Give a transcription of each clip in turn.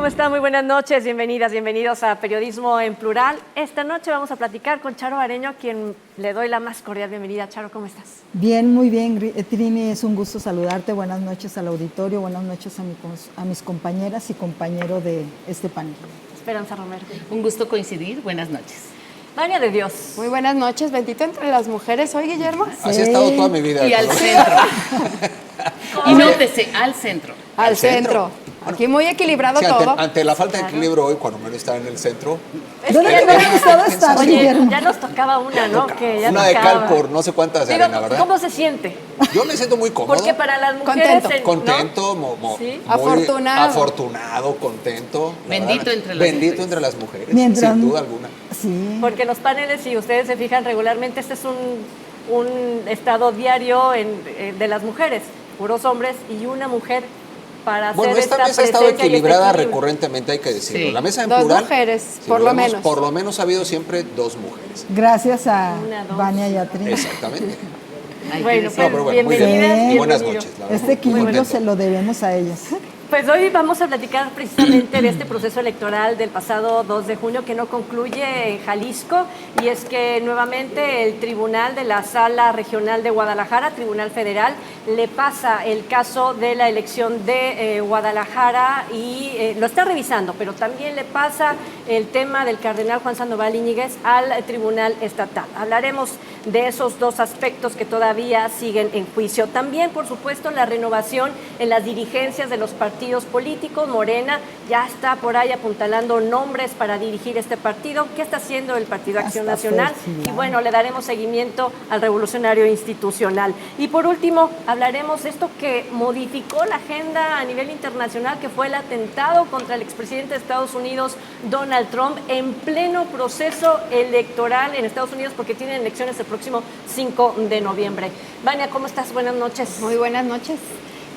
¿Cómo están? Muy buenas noches, bienvenidas, bienvenidos a Periodismo en Plural. Esta noche vamos a platicar con Charo Areño, a quien le doy la más cordial bienvenida. Charo, ¿cómo estás? Bien, muy bien, Trini, es un gusto saludarte. Buenas noches al auditorio, buenas noches a mis compañeras y compañeros de este panel. Esperanza Romero. Un gusto coincidir, buenas noches. María de Dios. Muy buenas noches, bendito entre las mujeres. Hoy, Guillermo. Sí. Así he estado toda mi vida. Y al centro. Y nótese, al centro. Al centro. Aquí muy equilibrado Sí, todo. ante la falta de equilibrio hoy, cuando menos estaba en el centro. ¿Dónde no me gustaba estar, Oye, Guillermo? ya nos tocaba una, ¿no? Que ya Una de tocaba. cal por no sé cuántas de Digo, arena, ¿verdad? ¿cómo se siente? Yo me siento muy cómodo. Porque para las mujeres... Contento. ¿no? Contento, Sí. muy Afortunado. afortunado, contento. la Bendito verdad. entre las Bendito mujeres. entre las mujeres, Mientras- sin duda alguna. Sí. Porque en los paneles, si ustedes se fijan regularmente, este es un estado diario de las mujeres, puros hombres y una mujer para hacer Bueno, esta esta mesa ha estado presencia y este equilibrada equilibrio. recurrentemente, hay que decirlo. Sí. La mesa en Dos plural. mujeres, si por lo lo vemos, menos. Por lo menos ha habido siempre dos mujeres. Gracias a Una, dos. Vania y a Trini. Exactamente. Hay que Bueno, decir. pues No, pero bueno, muy bien. bienvenidas, Sí. Buenas bienvenido. noches. la verdad. Este Muy equilibrio contento. se lo debemos a ellas. Pues hoy vamos a platicar precisamente de este proceso electoral del pasado 2 de junio que no concluye en Jalisco, y es que nuevamente el Tribunal de la Sala Regional de Guadalajara, Tribunal Federal, le pasa el caso de la elección de Guadalajara y lo está revisando, pero también le pasa el tema del cardenal Juan Sandoval Íñiguez al Tribunal Estatal. Hablaremos de esos dos aspectos que todavía siguen en juicio. También, por supuesto, la renovación en las dirigencias de los partidos políticos. Morena ya está por ahí apuntalando nombres para dirigir este partido. ¿Qué está haciendo el Partido Acción Hasta Nacional? festival. Y bueno, le daremos seguimiento al revolucionario institucional. Y por último, hablaremos de esto que modificó la agenda a nivel internacional, que fue el atentado contra el expresidente de Estados Unidos, Donald Trump, en pleno proceso electoral en Estados Unidos, porque tienen elecciones el próximo 5 de noviembre. Vania, ¿cómo estás? Buenas noches. Muy buenas noches.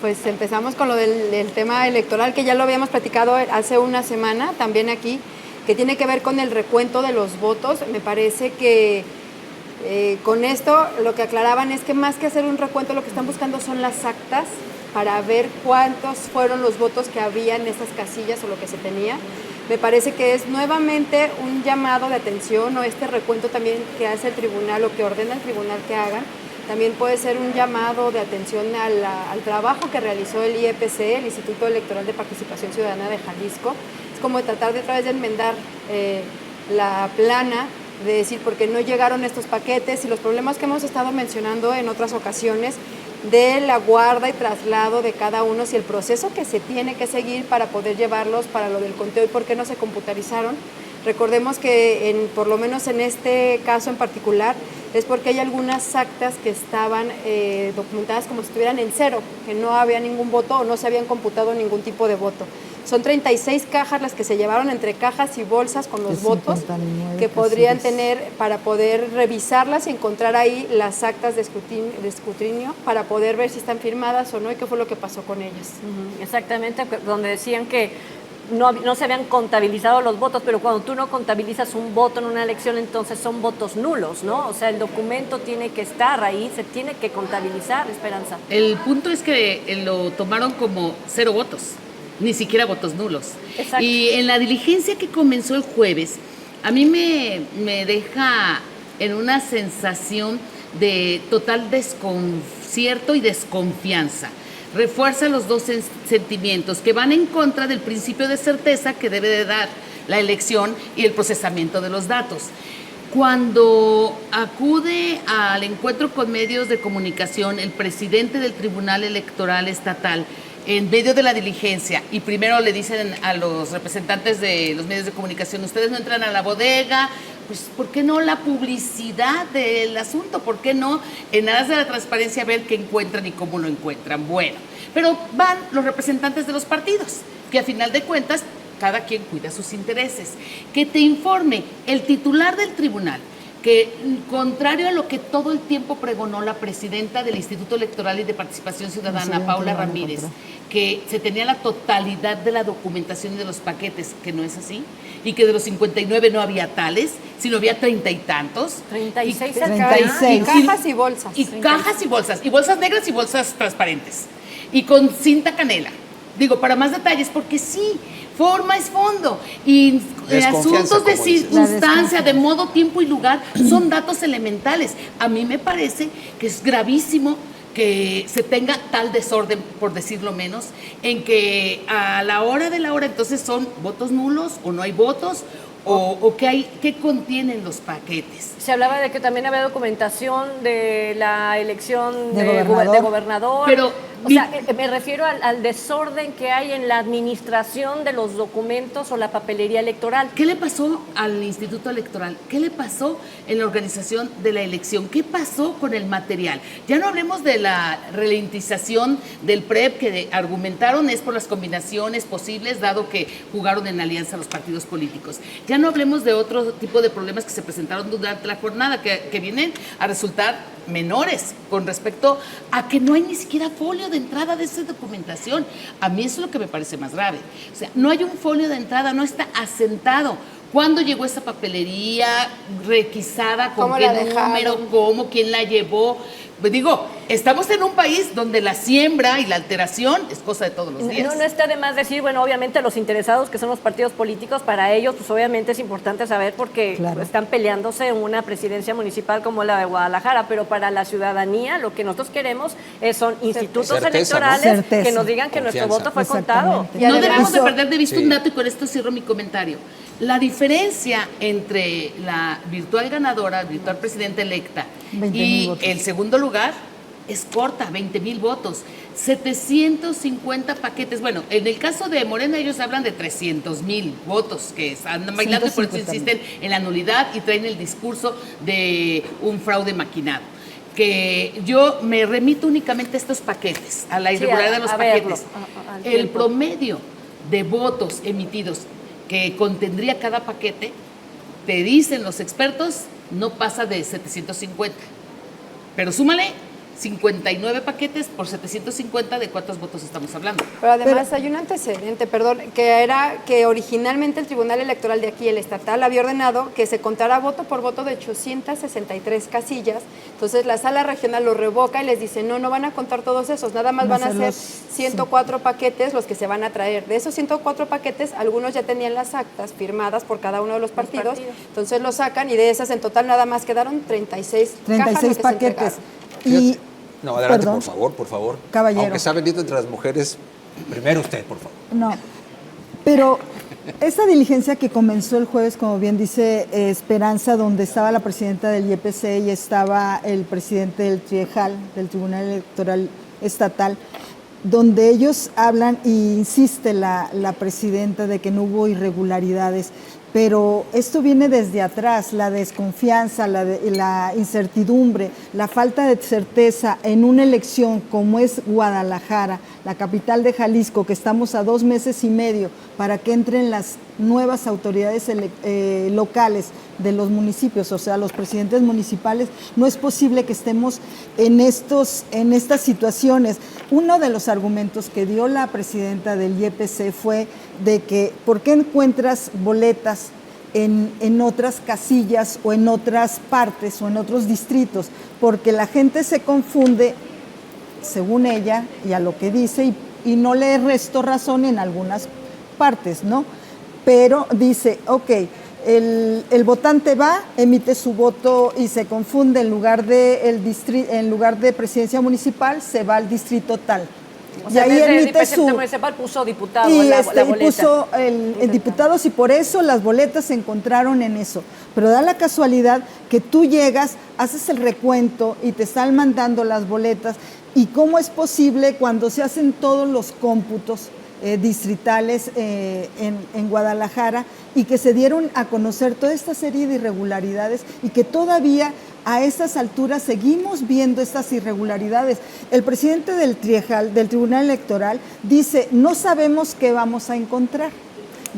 Pues empezamos con lo del tema electoral, que ya lo habíamos platicado hace una semana, también aquí, que tiene que ver con el recuento de los votos. Me parece que con esto lo que aclaraban es que más que hacer un recuento, lo que están buscando son las actas para ver cuántos fueron los votos que había en estas casillas o lo que se tenía. Me parece que es nuevamente un llamado de atención, o este recuento también que hace el tribunal o que ordena el tribunal que hagan, también puede ser un llamado de atención al trabajo que realizó el IEPC, el Instituto Electoral de Participación Ciudadana de Jalisco. Es como tratar de otra vez de enmendar la plana, de decir por qué no llegaron estos paquetes y los problemas que hemos estado mencionando en otras ocasiones de la guarda y traslado de cada uno, si el proceso que se tiene que seguir para poder llevarlos para lo del conteo y por qué no se computarizaron. Recordemos que por lo menos en este caso en particular es porque hay algunas actas que estaban documentadas como si estuvieran en cero, que no había ningún voto o no se habían computado ningún tipo de voto. Son 36 cajas las que se llevaron entre cajas y bolsas con los De votos 59 que podrían casillas. tener para poder revisarlas y encontrar ahí las actas de escrutinio para poder ver si están firmadas o no y qué fue lo que pasó con ellas. Exactamente, donde decían que no se habían contabilizado los votos, pero cuando tú no contabilizas un voto en una elección, entonces son votos nulos, ¿no? O sea, el documento tiene que estar ahí, se tiene que contabilizar, Esperanza. El punto es que lo tomaron como 0 votos, ni siquiera votos nulos. Exacto. Y en la diligencia que comenzó el jueves, a mí me deja en una sensación de total desconcierto y desconfianza. Refuerza los dos sentimientos que van en contra del principio de certeza que debe de dar la elección y el procesamiento de los datos. Cuando acude al encuentro con medios de comunicación el presidente del Tribunal Electoral Estatal en medio de la diligencia, y primero le dicen a los representantes de los medios de comunicación, ustedes no entran a la bodega, pues ¿por qué no la publicidad del asunto? ¿Por qué no en aras de la transparencia ver qué encuentran y cómo lo encuentran? Bueno, pero van los representantes de los partidos, que a final de cuentas cada quien cuida sus intereses. Que te informe el titular del tribunal que, contrario a lo que todo el tiempo pregonó la presidenta del Instituto Electoral y de Participación Ciudadana, Paula Ramírez, que se tenía la totalidad de la documentación y de los paquetes, que no es así, y que de los 59 no había tales, sino había 30 y tantos. 36 y, acá. 36. Y cajas y bolsas. y cajas y bolsas negras y bolsas transparentes, y con cinta canela. Digo, para más detalles, porque sí, forma es fondo. Y Desconfianza, asuntos de como dices. circunstancia, de modo, tiempo y lugar, son datos elementales. A mí me parece que es gravísimo que se tenga tal desorden, por decirlo menos, en que a la hora de la hora entonces son votos nulos o no hay votos, o qué contienen los paquetes. Se hablaba de que también había documentación de la elección De de gobernador. gobernador. Pero o sea, me refiero al desorden que hay en la administración de los documentos o la papelería electoral. ¿Qué le pasó al Instituto Electoral? ¿Qué le pasó en la organización de la elección? ¿Qué pasó con el material? Ya no hablemos de la ralentización del PREP que argumentaron es por las combinaciones posibles, dado que jugaron en alianza los partidos políticos. Ya no hablemos de otro tipo de problemas que se presentaron durante la jornada, que vienen a resultar menores con respecto a que no hay ni siquiera folio de entrada de esa documentación. A mí eso es lo que me parece más grave. O sea, no hay un folio de entrada, no está asentado. ¿Cuándo llegó esa papelería requisada? ¿Con ¿Cómo qué la dejaron? número? ¿Cómo? ¿Quién la llevó? Pues digo, estamos en un país donde la siembra y la alteración es cosa de todos los días. No está de más decir, bueno, obviamente los interesados que son los partidos políticos, para ellos pues obviamente es importante saber porque Claro. están peleándose en una presidencia municipal como la de Guadalajara, pero para la ciudadanía lo que nosotros queremos son institutos Certeza, ¿no? electorales Certeza. que nos digan que nuestro Confianza. voto fue contado. Exactamente. Y No además- debemos de perder de vista Sí. un dato y con esto cierro mi comentario. La diferencia entre la virtual ganadora, virtual presidenta electa 20,000 y votos. el segundo lugar es corta, 20,000 votos, 750 paquetes. Bueno, en el caso de Morena ellos hablan de 300,000 votos que andan bailando y por eso 150,000. insisten en la nulidad y traen el discurso de un fraude maquinado. Que yo me remito únicamente a estos paquetes, a la Sí, irregularidad de los a verlo, paquetes. al El tiempo. promedio de votos emitidos que contendría cada paquete, te dicen los expertos, no pasa de 750. Pero súmale 59 paquetes por 750, ¿de cuántos votos estamos hablando? Pero además hay un antecedente, perdón, que era que originalmente el Tribunal Electoral de aquí, el estatal, había ordenado que se contara voto por voto de 863 casillas. Entonces la sala regional lo revoca y les dice, no van a contar todos esos, nada más van a ser 104 paquetes los que se van a traer. De esos 104 paquetes, algunos ya tenían las actas firmadas por cada uno de los partidos, entonces lo sacan y de esas en total nada más quedaron 36 cajas, 36 lo que se paquetes. entregaron. Y, No, adelante, perdón. por favor. Caballero. Aunque sea bendito entre las mujeres, primero usted, por favor. No, pero esta diligencia que comenzó el jueves, como bien dice Esperanza, donde estaba la presidenta del IEPC y estaba el presidente del TRIEJAL, del Tribunal Electoral Estatal, donde ellos hablan y insiste la presidenta de que no hubo irregularidades, pero esto viene desde atrás, la desconfianza, la incertidumbre, la falta de certeza en una elección como es Guadalajara, la capital de Jalisco, que estamos a 2 meses y medio para que entren las nuevas autoridades locales de los municipios, o sea, los presidentes municipales. No es posible que estemos en estas situaciones. Uno de los argumentos que dio la presidenta del IEPC fue de que ¿por qué encuentras boletas en otras casillas o en otras partes o en otros distritos? Porque la gente se confunde, según ella, y a lo que dice, y no le resto razón en algunas partes, ¿no? Pero dice, ok, el votante va, emite su voto y se confunde, en lugar de presidencia municipal, se va al distrito tal. O sea, y ahí en vez de emite presidente su... municipal puso diputado Y, en la y boleta. puso en diputados, y por eso las boletas se encontraron en eso. Pero da la casualidad que tú llegas, haces el recuento y te están mandando las boletas. ¿Y cómo es posible cuando se hacen todos los cómputos distritales en Guadalajara y que se dieron a conocer toda esta serie de irregularidades y que todavía a estas alturas seguimos viendo estas irregularidades? El presidente del TRIEJAL, del Tribunal Electoral, dice, no sabemos qué vamos a encontrar.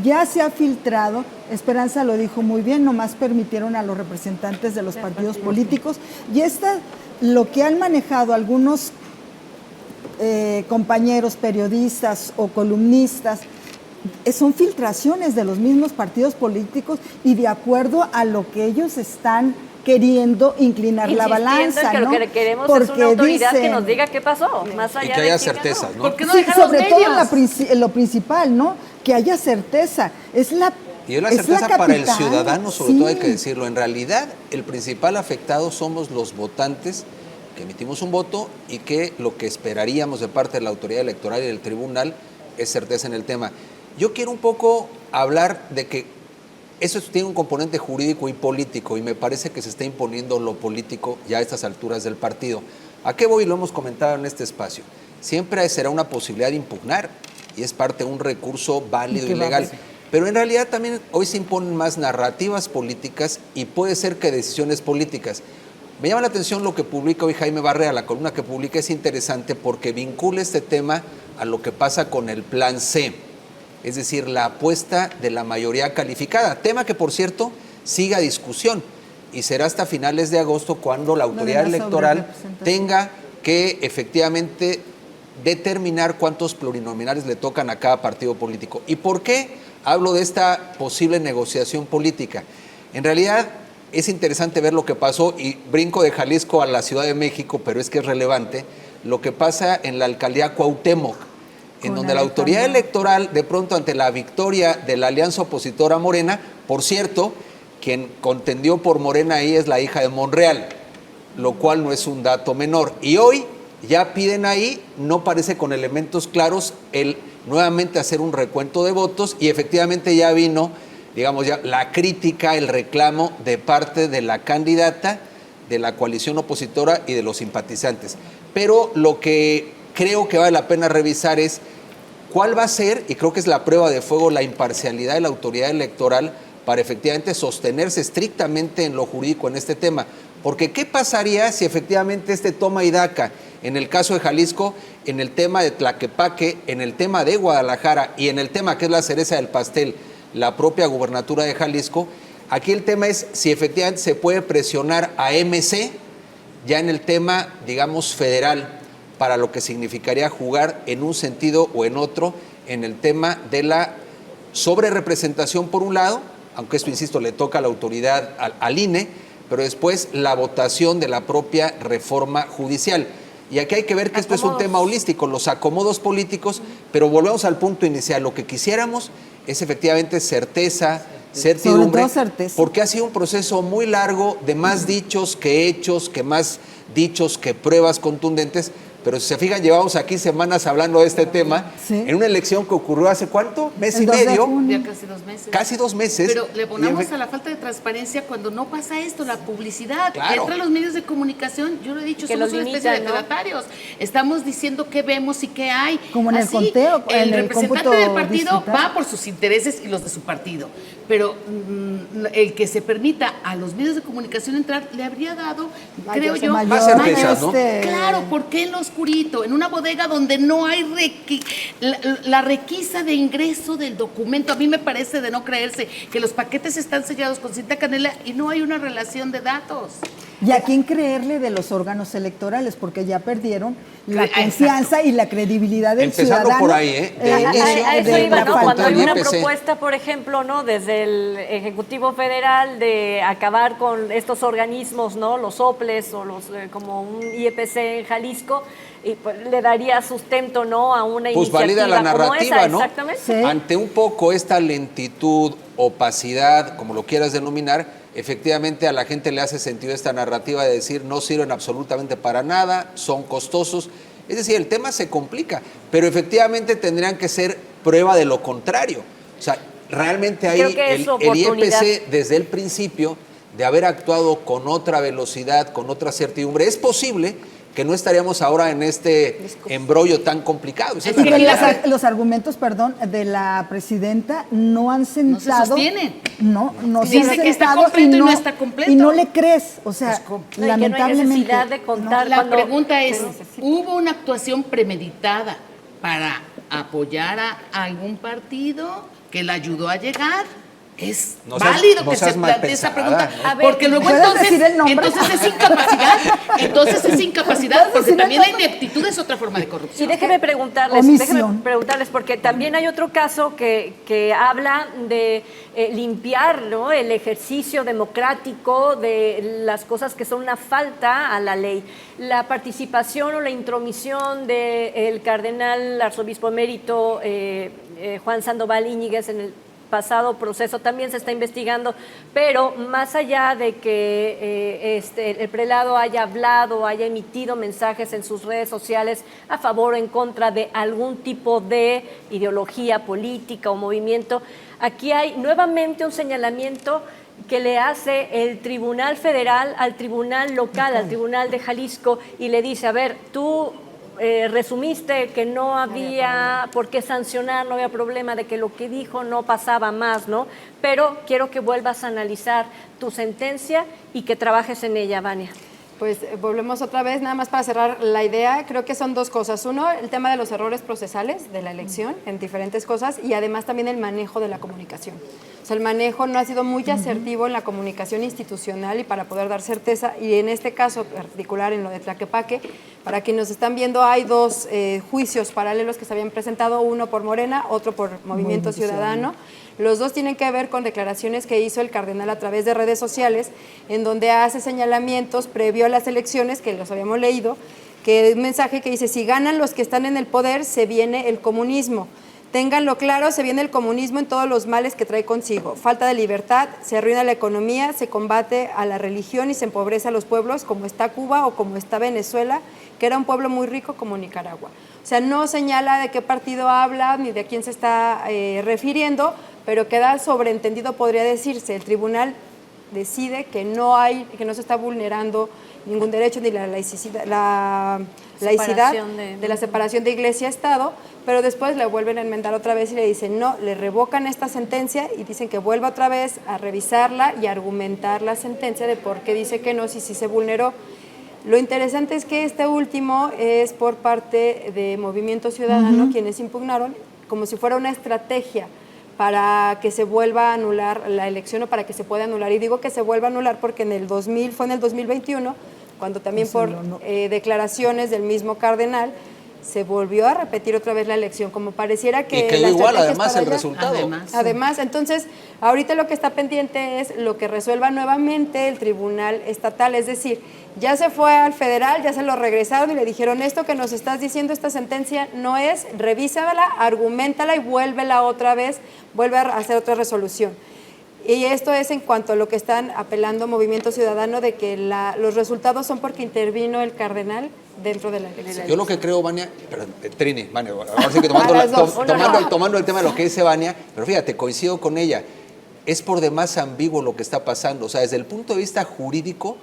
Ya se ha filtrado, Esperanza lo dijo muy bien, nomás permitieron a los representantes de los partidos políticos, y lo que han manejado algunos compañeros periodistas o columnistas, son filtraciones de los mismos partidos políticos y de acuerdo a lo que ellos están queriendo inclinar la balanza, en que ¿no? lo que queremos es Porque una autoridad que dicen- nos diga qué pasó, más allá Y que de haya quién ganó. certezas, ¿no? ¿Por qué no Sí, dejar los sobre todo medios? lo principal, ¿no? Que haya certeza. Es la Y es la es certeza la para el capital, ciudadano, sobre sí. todo hay que decirlo. En realidad, el principal afectado somos los votantes que emitimos un voto y que lo que esperaríamos de parte de la autoridad electoral y del tribunal es certeza en el tema. Yo quiero un poco hablar de que eso tiene un componente jurídico y político y me parece que se está imponiendo lo político ya a estas alturas del partido. ¿A qué voy? Lo hemos comentado en este espacio. Siempre será una posibilidad de impugnar y es parte de un recurso válido y legal. Pero en realidad también hoy se imponen más narrativas políticas y puede ser que decisiones políticas. Me llama la atención lo que publica hoy Jaime Barrera, la columna que publica es interesante porque vincula este tema a lo que pasa con el Plan C, es decir, la apuesta de la mayoría calificada, tema que por cierto sigue a discusión y será hasta finales de agosto cuando la autoridad electoral tenga que efectivamente determinar cuántos plurinominales le tocan a cada partido político. ¿Y por qué hablo de esta posible negociación política? En realidad es interesante ver lo que pasó y brinco de Jalisco a la Ciudad de México, pero es que es relevante lo que pasa en la alcaldía Cuauhtémoc, en donde la autoridad electoral, de pronto ante la victoria de la alianza opositora Morena, por cierto, quien contendió por Morena ahí es la hija de Monreal, lo cual no es un dato menor. Y hoy ya piden ahí, no parece con elementos claros, el nuevamente hacer un recuento de votos y efectivamente ya vino, digamos ya, la crítica, el reclamo de parte de la candidata, de la coalición opositora y de los simpatizantes. Pero lo que creo que vale la pena revisar es cuál va a ser, y creo que es la prueba de fuego, la imparcialidad de la autoridad electoral para efectivamente sostenerse estrictamente en lo jurídico en este tema. Porque ¿qué pasaría si efectivamente este toma y daca, en el caso de Jalisco, en el tema de Tlaquepaque, en el tema de Guadalajara y en el tema que es la cereza del pastel, la propia gubernatura de Jalisco? Aquí el tema es si efectivamente se puede presionar a MC ya en el tema, digamos, federal, para lo que significaría jugar en un sentido o en otro en el tema de la sobrerepresentación por un lado, aunque esto, insisto, le toca a la autoridad, al INE, pero después la votación de la propia reforma judicial. Y aquí hay que ver que esto es un tema holístico, los acomodos políticos, pero volvemos al punto inicial. Lo que quisiéramos es efectivamente certeza, certidumbre, porque ha sido un proceso muy largo de más dichos que hechos, que más dichos que pruebas contundentes. Pero si se fijan, llevamos aquí semanas hablando de este tema, en una elección que ocurrió hace ¿cuánto? ¿Mes y medio? Ya casi 2 meses. Casi 2 meses. Pero le ponemos a la falta de transparencia cuando no pasa esto, la publicidad. Claro. Entre los medios de comunicación, yo lo he dicho, Que somos los una especie limitan, de ¿no? fedatarios. Estamos diciendo qué vemos y qué hay. Como en el Así, conteo, en el el representante cómputo del partido distrital. va por sus intereses y los de su partido. Pero el que se permita a los medios de comunicación entrar le habría dado, creo yo, Más certezas, ¿no? Claro, ¿por qué en lo oscurito? En una bodega donde no hay la requisa de ingreso del documento. A mí me parece de no creerse que los paquetes están sellados con cinta canela y no hay una relación de datos. ¿Y a quién creerle de los órganos electorales? Porque ya perdieron la Exacto. confianza y la credibilidad del Empezando ciudadano. por ahí, ¿eh? De inicio, A eso de iba, la ¿no? falta Cuando hay de una IPC. propuesta, por ejemplo, ¿no? Desde el Ejecutivo Federal de acabar con estos organismos, ¿no? Los OPLES o los como un IEPC en Jalisco, y pues, le daría sustento, ¿no? A una Pues iniciativa valida la como narrativa, esa, ¿no? exactamente. Sí. Ante un poco esta lentitud, opacidad, como lo quieras denominar, efectivamente a la gente le hace sentido esta narrativa de decir no sirven absolutamente para nada, son costosos. Es decir, el tema se complica, pero efectivamente tendrían que ser prueba de lo contrario. O sea, realmente ahí Creo que es el oportunidad. IEPC desde el principio de haber actuado con otra velocidad, con otra certidumbre, es posible que no estaríamos ahora en este embrollo tan complicado. Esa es la Y que realidad. los argumentos, perdón, de la presidenta no han sentado. sostienen. No se Dice han que está sentado completo y no está completo. Y no le crees. O sea, No, y que no hay lamentablemente. necesidad de contar La cuando pregunta es, se necesita. ¿hubo una actuación premeditada para apoyar a algún partido que la ayudó a llegar? es No seas- válido no que seas se mal plantee esa pensada, pregunta, ¿no? A ver, porque luego ¿puedes entonces, decir el nombre? entonces es incapacidad, ¿Puedes porque decir el también la nombre? ineptitud es otra forma de Y corrupción. déjeme Omisión. preguntarles, porque también hay otro caso que habla de limpiar, ¿no?, el ejercicio democrático de las cosas que son una falta a la ley. La participación o la intromisión del cardenal arzobispo emérito Juan Sandoval Íñiguez en el pasado proceso también se está investigando, pero más allá de que el prelado haya hablado, haya emitido mensajes en sus redes sociales a favor o en contra de algún tipo de ideología política o movimiento, aquí hay nuevamente un señalamiento que le hace el Tribunal Federal al Tribunal Local, al Tribunal de Jalisco, y le dice, a ver, tú resumiste que no había por qué sancionar, no había problema, de que lo que dijo no pasaba más, ¿no? Pero quiero que vuelvas a analizar tu sentencia y que trabajes en ella, Vania. Pues volvemos otra vez, nada más para cerrar la idea, creo que son dos cosas. Uno, el tema de los errores procesales de la elección en diferentes cosas y además también el manejo de la comunicación. O sea, el manejo no ha sido muy asertivo en la comunicación institucional y para poder dar certeza, y en este caso particular, en lo de Tlaquepaque, para quienes nos están viendo, hay dos juicios paralelos que se habían presentado, uno por Morena, otro por Movimiento Ciudadano. Los dos tienen que ver con declaraciones que hizo el cardenal a través de redes sociales, en donde hace señalamientos previo a las elecciones, que los habíamos leído, que es un mensaje que dice, si ganan los que están en el poder, se viene el comunismo. Ténganlo claro, se viene el comunismo en todos los males que trae consigo. Falta de libertad, se arruina la economía, se combate a la religión y se empobrece a los pueblos, como está Cuba o como está Venezuela, que era un pueblo muy rico como Nicaragua. O sea, no señala de qué partido habla ni de quién se está refiriendo, pero queda sobreentendido, podría decirse. El tribunal decide que no se está vulnerando ningún derecho ni la laicidad, de la separación de iglesia-estado, pero después le vuelven a enmendar otra vez y le dicen no, le revocan esta sentencia y dicen que vuelva otra vez a revisarla y argumentar la sentencia de por qué dice que no, si sí se vulneró. Lo interesante es que este último es por parte de Movimiento Ciudadano, quienes impugnaron como si fuera una estrategia para que se vuelva a anular la elección o para que se pueda anular. Y digo que se vuelva a anular porque fue en el 2021, cuando también por declaraciones del mismo cardenal se volvió a repetir otra vez la elección, como pareciera que... Y quedó la igual, estrategia además, es para el allá. resultado. Además, entonces, ahorita lo que está pendiente es lo que resuelva nuevamente el Tribunal Estatal, es decir, ya se fue al federal, ya se lo regresaron y le dijeron, esto que nos estás diciendo, esta sentencia no es, revísala, argumentala y vuélvela otra vez, vuelve a hacer otra resolución. Y esto es en cuanto a lo que están apelando Movimiento Ciudadano, de que los resultados son porque intervino el cardenal dentro de la elección. Yo lo que creo, Vania, perdón, Trini, Vania, ahora sí que tomando el tema de lo que dice Vania, pero fíjate, coincido con ella, es por demás ambiguo lo que está pasando. O sea, desde el punto de vista jurídico,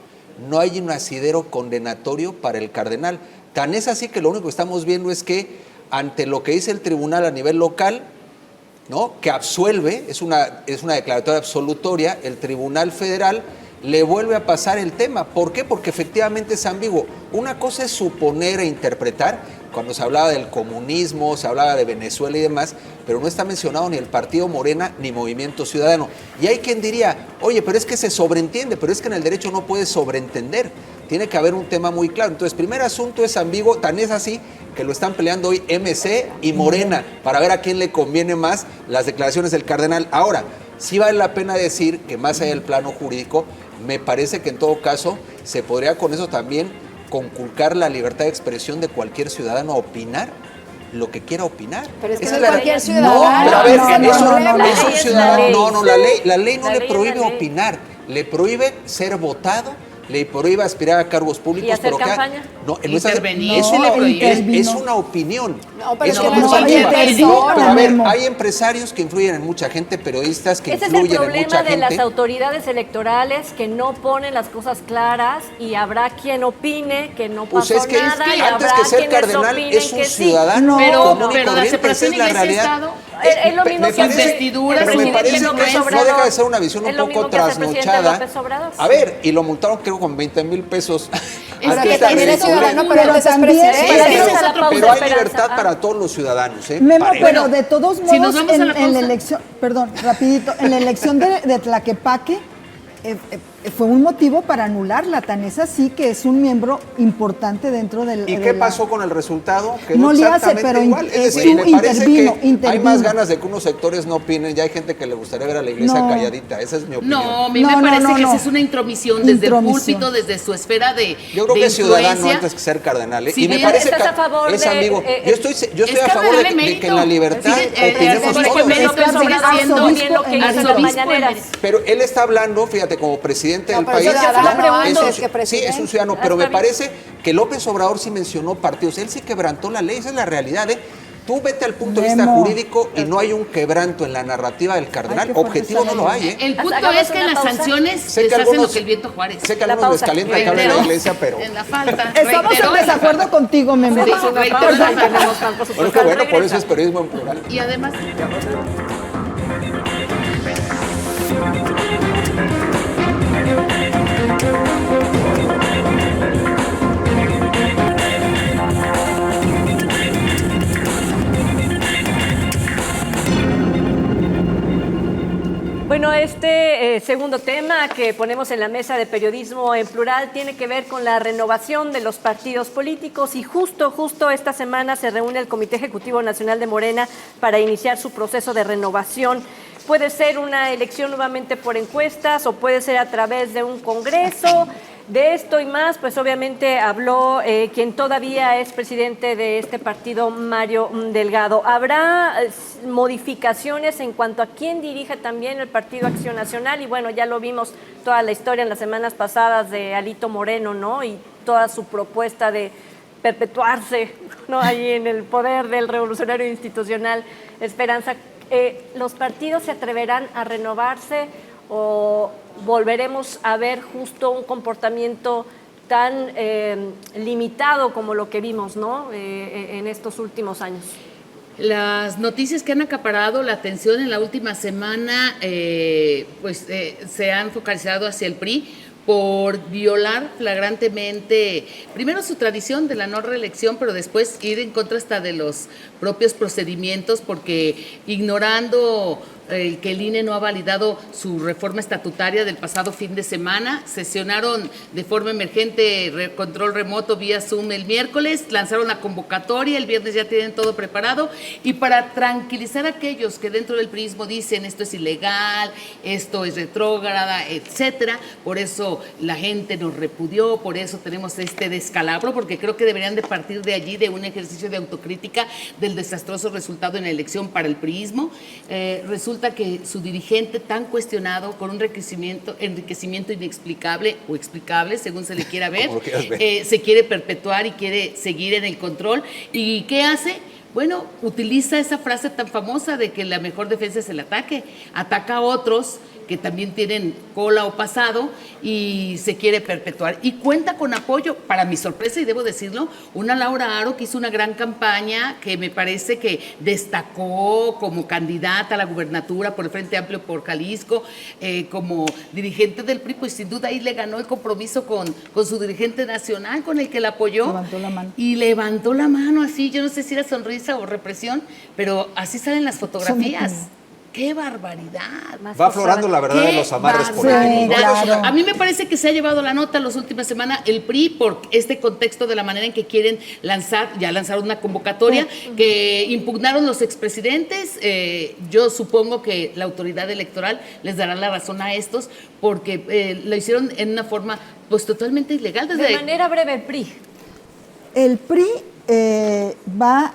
no hay un asidero condenatorio para el cardenal. Tan es así que lo único que estamos viendo es que ante lo que dice el tribunal a nivel local, ¿no?, que absuelve, es una declaratoria absolutoria, el Tribunal Federal le vuelve a pasar el tema. ¿Por qué? Porque efectivamente es ambiguo. Una cosa es suponer e interpretar, cuando se hablaba del comunismo, se hablaba de Venezuela y demás, pero no está mencionado ni el Partido Morena ni Movimiento Ciudadano. Y hay quien diría, oye, pero es que se sobreentiende, pero es que en el derecho no puede sobreentender. Tiene que haber un tema muy claro. Entonces, primer asunto es ambiguo, tan es así que lo están peleando hoy MC y Morena para ver a quién le conviene más las declaraciones del cardenal. Ahora, sí vale la pena decir que más allá del plano jurídico, me parece que en todo caso se podría con eso también conculcar la libertad de expresión de cualquier ciudadano a opinar lo que quiera opinar. Pero es que Esa no es cualquier ciudadano. No, pero a ver, no, la ley no le prohíbe ley. opinar, le prohíbe ser votado, le prohíbe aspirar a cargos públicos. ¿Y hacer campaña? Intervenir. Es una opinión. No, pero Es es como que no cualquier- cualquier No, persona, pero a ver, Memo. hay empresarios que influyen en mucha gente, periodistas que Ese es el influyen en problema mucha de gente. las autoridades electorales, que no ponen las cosas claras, y habrá quien opine que no Pues pasó es que nada y antes habrá que ser quienes cardenal opinen es un que sí. ciudadano Pero común y la corriente, esa separación es la realidad. iglesia-estado Es lo mismo Me que hace parece- investiduras, pero me presidente parece que López no deja de ser una visión Es un lo poco mismo que hace el presidente trasnochada. López Obrador. A ver, y lo multaron creo con 20,000 pesos. Es Pero que que también es eso, ciudadano, Memo. pero antes es también- presidente. Vamos a la pausa, Pero hay Esperanza. libertad para todos los ciudadanos, ¿eh? Memo, Parejo. pero de todos modos, si nos vamos a la en la pausa. elección, perdón, rapidito, en la elección de Tlaquepaque fue un motivo para anularla, tan es así que es un miembro importante dentro del... ¿Y de qué la- pasó con el resultado? Quedó No le hace, exactamente pero igual. Es decir, tú me parece que hay intervino. más ganas de que unos sectores no opinen. Ya hay gente que le gustaría ver a la iglesia No. calladita. Esa es mi opinión. No, a mí No, me no, parece no, que no. esa es una intromisión desde el Intromisión. púlpito, desde su esfera de Yo creo de que es ciudadano influencia. antes que ser cardenal. ¿eh? Si y me bien parece estás que a favor es de, amigo. Yo estoy es a favor cardenal de que en la libertad Fíjate, opinemos arzobispo todos. emérito López sigue Obrador siendo muy bien lo que hizo en las arzobispo mañaneras. emérito. Pero él está hablando, fíjate, como presidente No, del pero país. ciudadano antes un- que sí, presidente. es un ciudadano, pero Está me bien. parece que López Obrador sí mencionó partidos. Él sí quebrantó la ley, esa es la realidad. ¿eh? Tú vete al punto de vista Memo. jurídico y no hay un quebranto en la narrativa del cardenal. Ay, qué fuerte Objetivo está no la lo hay. ¿eh? El punto Hagamos es que una las pausa. sanciones Sé que les hacen algunos- lo que el viento Juárez. Sé que La algunos les pausa. calienta que hable de la iglesia, pero... En la falta. Estamos en reitero esa desacuerdo falta. contigo, Memo. Sí, Una reitero pausa esa y falta. tenemos, por Bueno, supuesto, qué al bueno, por eso regresar. es periodismo en plural. Y además, Bueno, este segundo tema que ponemos en la mesa de periodismo en plural tiene que ver con la renovación de los partidos políticos y justo esta semana se reúne el Comité Ejecutivo Nacional de Morena para iniciar su proceso de renovación. Puede ser una elección nuevamente por encuestas o puede ser a través de un congreso. De esto y más, pues obviamente habló quien todavía es presidente de este partido, Mario Delgado. ¿Habrá modificaciones en cuanto a quién dirige también el Partido Acción Nacional? Y bueno, ya lo vimos toda la historia en las semanas pasadas de Alito Moreno, ¿no? Y toda su propuesta de perpetuarse, ¿no? Ahí en el poder del revolucionario institucional. Esperanza, ¿los partidos se atreverán a renovarse o volveremos a ver justo un comportamiento tan limitado como lo que vimos, ¿no? En estos últimos años? las noticias que han acaparado la atención en la última semana se han focalizado hacia el PRI por violar flagrantemente, primero su tradición de la no reelección, pero después ir en contra hasta de los propios procedimientos, porque ignorando que el INE no ha validado su reforma estatutaria del pasado fin de semana, sesionaron de forma emergente control remoto vía Zoom el miércoles, lanzaron la convocatoria, el viernes ya tienen todo preparado, y para tranquilizar a aquellos que dentro del priismo dicen esto es ilegal, esto es retrógrada, etcétera, por eso la gente nos repudió, por eso tenemos este descalabro, porque creo que deberían de partir de allí, de un ejercicio de autocrítica del desastroso resultado en la elección para el priismo. Resulta que su dirigente tan cuestionado, con un enriquecimiento inexplicable o explicable, según se le quiera ver, se quiere perpetuar y quiere seguir en el control. ¿Y qué hace? Bueno, utiliza esa frase tan famosa de que la mejor defensa es el ataque. Ataca a otros que también tienen cola o pasado y se quiere perpetuar. Y cuenta con apoyo, para mi sorpresa, y debo decirlo, una Laura Aro que hizo una gran campaña que me parece que destacó como candidata a la gubernatura por el Frente Amplio por Jalisco, como dirigente del PRI, pues sin duda ahí le ganó el compromiso con su dirigente nacional, con el que la apoyó. Levantó la mano. Y levantó la mano así, yo no sé si era sonrisa o represión, pero así salen las fotografías. ¡Qué barbaridad! Va aflorando la verdad de los amarres políticos. Sí, claro. A mí me parece que se ha llevado la nota las últimas semanas el PRI por este contexto de la manera en que quieren ya lanzaron una convocatoria que impugnaron los expresidentes. Yo supongo que la autoridad electoral les dará la razón a estos porque lo hicieron en una forma pues totalmente ilegal. De manera breve, el PRI. El PRI va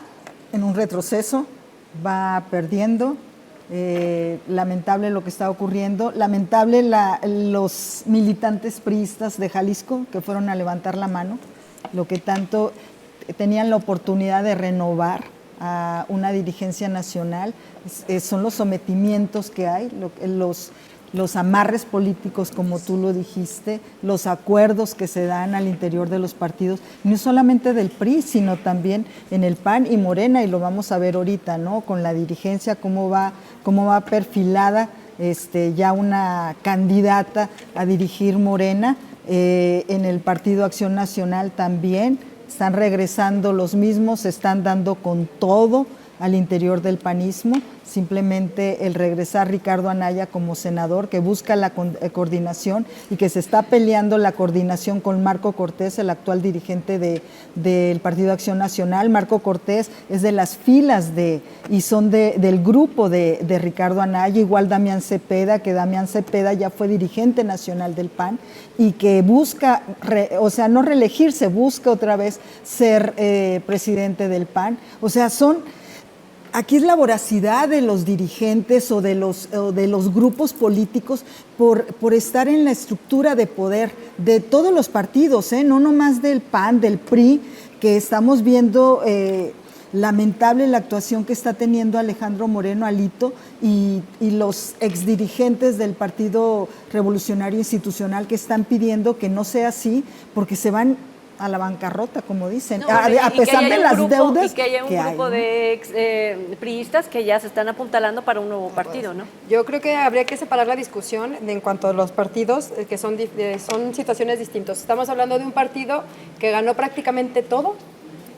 en un retroceso, va perdiendo. Lamentable lo que está ocurriendo, lamentable los militantes priistas de Jalisco que fueron a levantar la mano, lo que tanto tenían la oportunidad de renovar a una dirigencia nacional, son los sometimientos que hay, los amarres políticos, como tú lo dijiste, los acuerdos que se dan al interior de los partidos, no solamente del PRI, sino también en el PAN y Morena, y lo vamos a ver ahorita, ¿no? Con la dirigencia, cómo va perfilada ya una candidata a dirigir Morena, En el Partido Acción Nacional también están regresando los mismos, se están dando con todo al interior del panismo. Simplemente el regresar Ricardo Anaya como senador, que busca la coordinación y que se está peleando la coordinación con Marco Cortés, el actual dirigente del Partido Acción Nacional. Marco Cortés es de las filas y son del grupo de Ricardo Anaya, igual Damián Cepeda, que Damián Cepeda ya fue dirigente nacional del PAN y que busca, no reelegirse, busca otra vez ser presidente del PAN. O sea, aquí es la voracidad de los dirigentes o de los grupos políticos por estar en la estructura de poder de todos los partidos, no nomás del PAN, del PRI, que estamos viendo lamentable la actuación que está teniendo Alejandro Moreno, Alito, y los exdirigentes del Partido Revolucionario Institucional que están pidiendo que no sea así porque se van a la bancarrota, como dicen, a pesar de las deudas y que haya un grupo de ex priistas que ya se están apuntalando para un nuevo partido, ¿no? Yo creo que habría que separar la discusión en cuanto a los partidos, que son situaciones distintas. Estamos hablando de un partido que ganó prácticamente todo,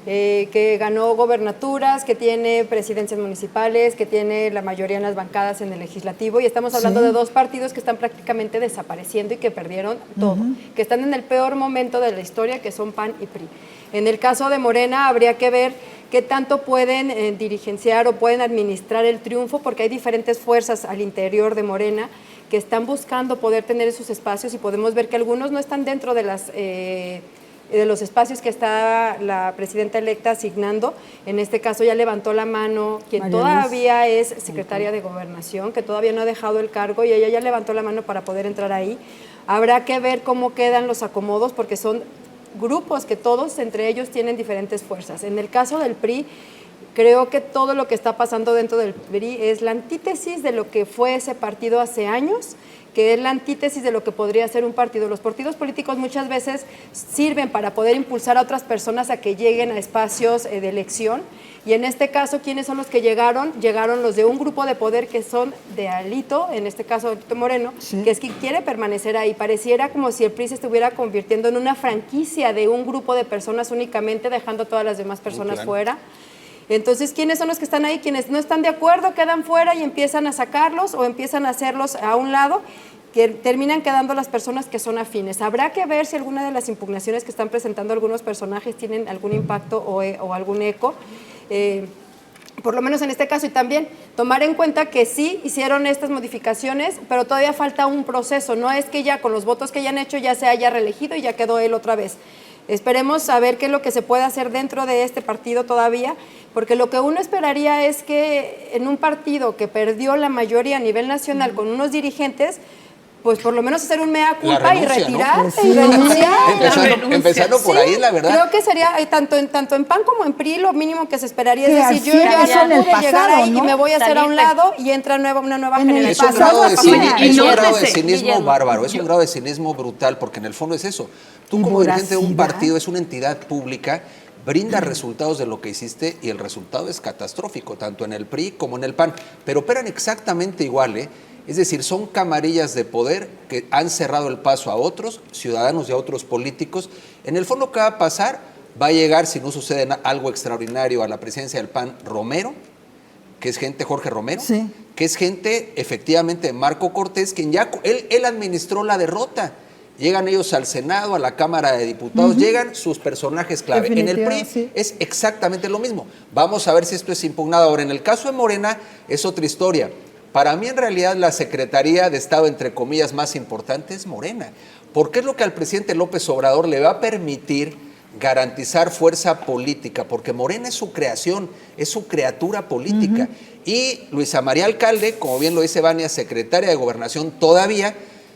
que ganó gobernaturas, que tiene presidencias municipales, que tiene la mayoría en las bancadas en el legislativo, y estamos hablando de dos partidos que están prácticamente desapareciendo y que perdieron todo, que están en el peor momento de la historia, que son PAN y PRI. En el caso de Morena habría que ver qué tanto pueden dirigenciar o pueden administrar el triunfo, porque hay diferentes fuerzas al interior de Morena que están buscando poder tener esos espacios, y podemos ver que algunos no están dentro de los espacios que está la presidenta electa asignando. En este caso ya levantó la mano quien María todavía es secretaria de Gobernación, que todavía no ha dejado el cargo, y ella ya levantó la mano para poder entrar ahí. Habrá que ver cómo quedan los acomodos, porque son grupos que todos entre ellos tienen diferentes fuerzas. En el caso del PRI, creo que todo lo que está pasando dentro del PRI es la antítesis de lo que fue ese partido hace años, que es la antítesis de lo que podría ser un partido. Los partidos políticos muchas veces sirven para poder impulsar a otras personas a que lleguen a espacios de elección, y en este caso, ¿quiénes son los que llegaron? Llegaron los de un grupo de poder que son de Alito, en este caso Alito Moreno, que es quien quiere permanecer ahí. Pareciera como si el PRI se estuviera convirtiendo en una franquicia de un grupo de personas únicamente, dejando a todas las demás personas fuera. Entonces, ¿quiénes son los que están ahí? Quienes no están de acuerdo quedan fuera y empiezan a sacarlos o empiezan a hacerlos a un lado, que terminan quedando las personas que son afines. Habrá que ver si alguna de las impugnaciones que están presentando algunos personajes tienen algún impacto o algún eco, por lo menos en este caso, y también tomar en cuenta que sí hicieron estas modificaciones, pero todavía falta un proceso. No es que ya con los votos que hayan hecho ya se haya reelegido y ya quedó él otra vez. Esperemos saber qué es lo que se puede hacer dentro de este partido todavía, porque lo que uno esperaría es que en un partido que perdió la mayoría a nivel nacional con unos dirigentes, pues por lo menos hacer un mea culpa y retirarse, ¿no? Y renunciar. Empezando por ahí, la verdad. Creo que sería, tanto en PAN como en PRI, lo mínimo que se esperaría es decir, yo ya ya en el pude llegar ahí, pasado, y ¿no? me voy a hacer a un lado y entra una nueva En el generación. Es un grado de pasado, cinismo bárbaro, es un grado de cinismo brutal, porque en el fondo es eso. Tú como dirigente de un partido, es una entidad pública, brinda resultados de lo que hiciste y el resultado es catastrófico, tanto en el PRI como en el PAN, pero operan exactamente igual, ¿eh? Es decir, son camarillas de poder que han cerrado el paso a otros ciudadanos y a otros políticos. En el fondo, ¿qué va a pasar? Va a llegar, si no sucede algo extraordinario, a la presidencia del PAN Romero, que es gente, Jorge Romero, que es gente, efectivamente, de Marco Cortés, quien ya, él administró la derrota. Llegan ellos al Senado, a la Cámara de Diputados, llegan sus personajes clave. En el PRI es exactamente lo mismo. Vamos a ver si esto es impugnado. Ahora, en el caso de Morena, es otra historia. Para mí, en realidad, la Secretaría de Estado, entre comillas, más importante es Morena, porque es lo que al presidente López Obrador le va a permitir garantizar fuerza política, porque Morena es su creación, es su criatura política. Y Luisa María Alcalde, como bien lo dice Vania, secretaria de Gobernación todavía,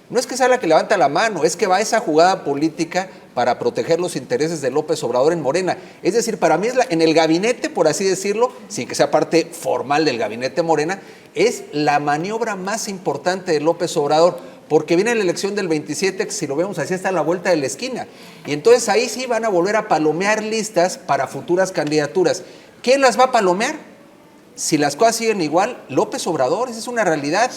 no es que sea la que levanta la mano, es que va a esa jugada política para proteger los intereses de López Obrador en Morena. Es decir, para mí es en el gabinete, por así decirlo, sin que sea parte formal del gabinete Morena, es la maniobra más importante de López Obrador, porque viene la elección del 27, que si lo vemos así está a la vuelta de la esquina. Y entonces ahí sí van a volver a palomear listas para futuras candidaturas. ¿Quién las va a palomear? Si las cosas siguen igual, López Obrador, esa es una realidad.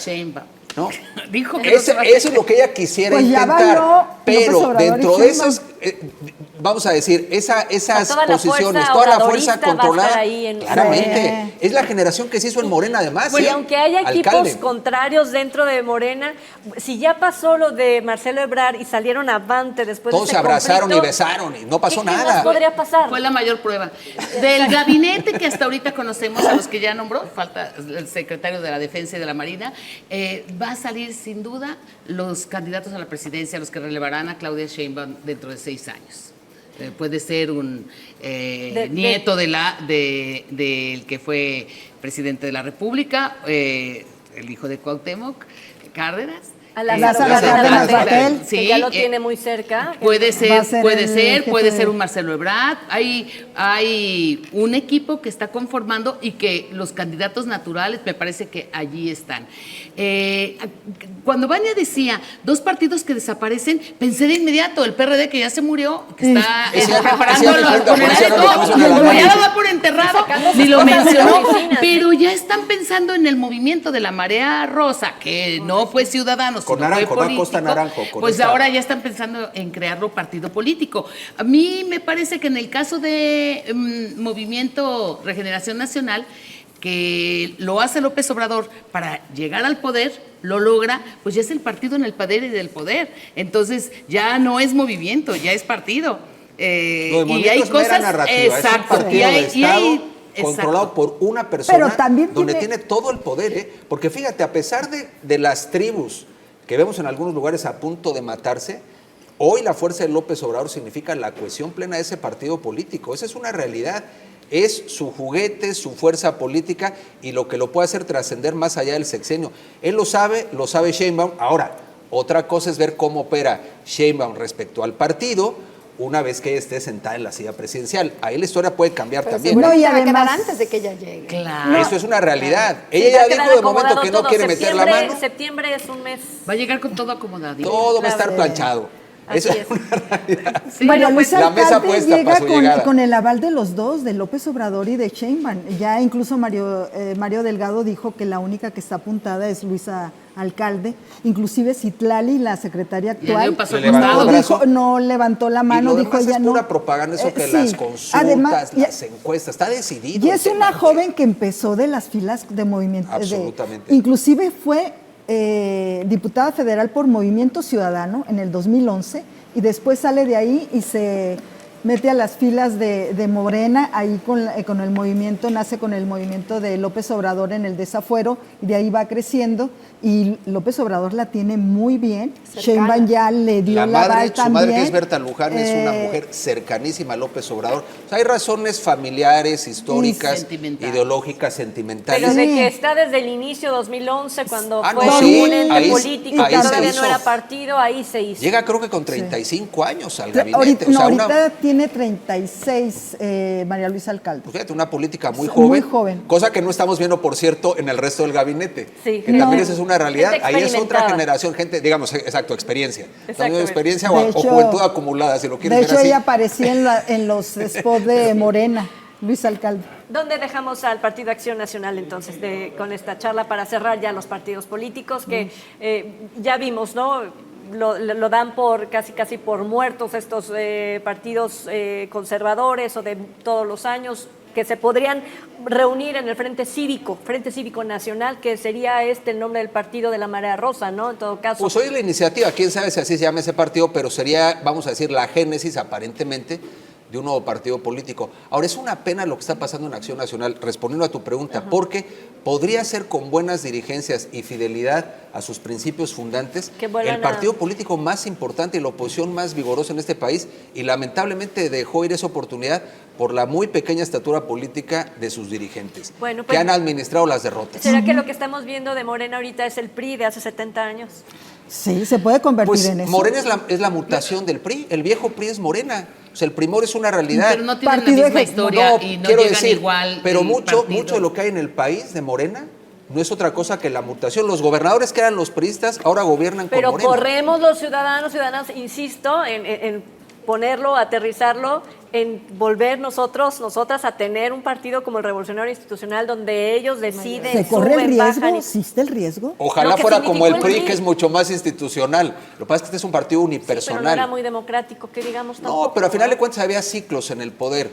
¿no? Dijo que no se va a Eso es lo que ella quisiera Pues ya intentar, valió pero López Obrador dentro y de Sheinbaum. esas, vamos a decir, esas Toda la posiciones, fuerza toda la obradorista fuerza va a estar controlada, ahí en- claramente, es la generación que se hizo en Morena además. Y aunque haya equipos Alcalde. contrarios dentro de Morena, si ya pasó lo de Marcelo Ebrard y salieron avante después Todos de se ese abrazaron y conflicto, besaron y no pasó ¿qué más nada. podría pasar? Fue la mayor prueba. Del gabinete que hasta ahorita conocemos, a los que ya nombró, falta el secretario de la Defensa y de la Marina, va a salir sin duda los candidatos a la presidencia, los que relevarán a Claudia Sheinbaum dentro de 6 años. Puede ser un nieto del que fue presidente de la República, el hijo de Cuauhtémoc Cárdenas. A Lázaro Cárdenas Cárdenas Batel, Batel. que ya lo tiene muy cerca. Puede Va ser, a ser puede el ser, jefe puede de- ser un Marcelo Ebrard. Hay un equipo que está conformando y que los candidatos naturales me parece que allí están. Cuando Vania decía 2 partidos que desaparecen, pensé de inmediato el PRD que ya se murió, que está preparando los funerales, como ya lo da por enterrado, Sacando ni sus lo cosas de la mencionó, oficina, pero ya están pensando en el movimiento de la marea rosa, que no fue Ciudadanos, Con sino Naranjo, fue ¿no? político. Costa Naranjo, con Pues esta- ahora ya están pensando en crearlo partido político. A mí me parece que en el caso de Movimiento Regeneración Nacional, que lo hace López Obrador para llegar al poder, lo logra, pues ya es el partido en el poder y del poder. Entonces ya no es movimiento, ya es partido. Lo de Y Movimiento hay es mera cosas, narrativa, es un exacto, partido y hay- de y hay- Estado controlado exacto. por una persona Pero también donde tiene- tiene todo el poder, ¿eh? Porque fíjate, a pesar de las tribus que vemos en algunos lugares a punto de matarse, hoy la fuerza de López Obrador significa la cohesión plena de ese partido político. Esa es una realidad. Es su juguete, su fuerza política y lo que lo puede hacer trascender más allá del sexenio. Él lo sabe Sheinbaum. Ahora, otra cosa es ver cómo opera Sheinbaum respecto al partido una vez que ella esté sentada en la silla presidencial. Ahí la historia puede cambiar Pero también. seguramente No, y va a quedar además- antes de que ella llegue. Claro. Eso es una realidad. Sí, Ella va a ya quedar dijo de momento acomodado que no todo. quiere meter la mano. Septiembre es un mes. Va a llegar con todo acomodadito. Todo va a estar Claro. planchado. Así Esa es. es una realidad. Sí, María no, pues, Luisa la mesa Alcalde puesta llega para su llegada. con el aval de los dos, de López Obrador y de Sheinbaum. Ya incluso Mario Delgado dijo que la única que está apuntada es Luisa Alcalde. Inclusive Citlali, la secretaria Ya dio actual, paso al Le levantó costado. el brazo. no levantó la mano, y lo dijo demás ella es no. pura propaganda, eso que Sí. las consultas, Además, las encuestas, está decidido. y el es tema. una joven que empezó de las filas de movimiento. Absolutamente. Inclusive fue diputada federal por Movimiento Ciudadano en el 2011 y después sale de ahí y se mete a las filas de Morena, ahí con el movimiento, nace con el movimiento de López Obrador en el desafuero y de ahí va creciendo y López Obrador la tiene muy bien. Cercana. Sheinbaum ya le dio La la madre, aval su también. madre que es Berta Luján, es una Eh, mujer cercanísima a López Obrador. O sea, hay razones familiares, históricas, Sentimentales. ideológicas, sentimentales. Pero de Sí. que está desde el inicio, 2011, cuando Ah, fue no, sí, un ente ahí- político, ahí que se todavía hizo. no era partido, ahí se hizo. Llega creo que con 35 años al Ahorita, gabinete. O sea, ahorita tiene 36, María Luisa Alcalde. pues fíjate, una política muy Sí, joven, muy joven. cosa que no estamos viendo, por cierto, en el resto del gabinete. Sí, que no. también esa es una realidad. Gente Ahí es otra experimentada. generación, gente, digamos, exacto, experiencia. Estamos viendo Exactamente. experiencia De o hecho- juventud acumulada, si lo quieres De ver hecho, así. ella aparecía en los spots de Morena, Luis Alcalde. ¿Dónde dejamos al Partido Acción Nacional entonces con esta charla para cerrar ya los partidos políticos que ya vimos, ¿no? Lo dan por casi por muertos estos partidos conservadores o de todos los años que se podrían reunir en el Frente Cívico Nacional, que sería el nombre del partido de la Marea Rosa, ¿no? En todo caso. Pues hoy es la iniciativa, quién sabe si así se llama ese partido, pero sería, vamos a decir, la génesis aparentemente de un nuevo partido político. Ahora, es una pena lo que está pasando en Acción Nacional, respondiendo a tu pregunta, porque podría ser con buenas dirigencias y fidelidad a sus principios fundantes Que vuelvan el partido político más importante y la oposición más vigorosa en este país, y lamentablemente dejó ir esa oportunidad por la muy pequeña estatura política de sus dirigentes, Bueno, que pues, han administrado las derrotas. ¿Será que lo que estamos viendo de Morena ahorita es el PRI de hace 70 años? Sí, se puede convertir Pues en eso. Morena es la mutación del PRI, el viejo PRI es Morena, o sea, el Primor es una realidad. Pero no tienen la Partido misma eje- historia No, y no quiero llegan decir, igual. pero el mucho partido. de lo que hay en el país de Morena no es otra cosa que la mutación. Los gobernadores que eran los priistas ahora gobiernan Pero con Morena. corremos los ciudadanos, insisto, en ponerlo, aterrizarlo en volver nosotras a tener un partido como el Revolucionario Institucional donde ellos deciden, ¿Se corre el suben, riesgo? bajan y- ¿Existe el riesgo? Ojalá Lo que fuera como el significó el PRI, que es mucho más institucional. Lo que pasa es que este es un partido pero unipersonal. no era muy democrático, que digamos tampoco. No, pero al final de cuentas había ciclos en el poder.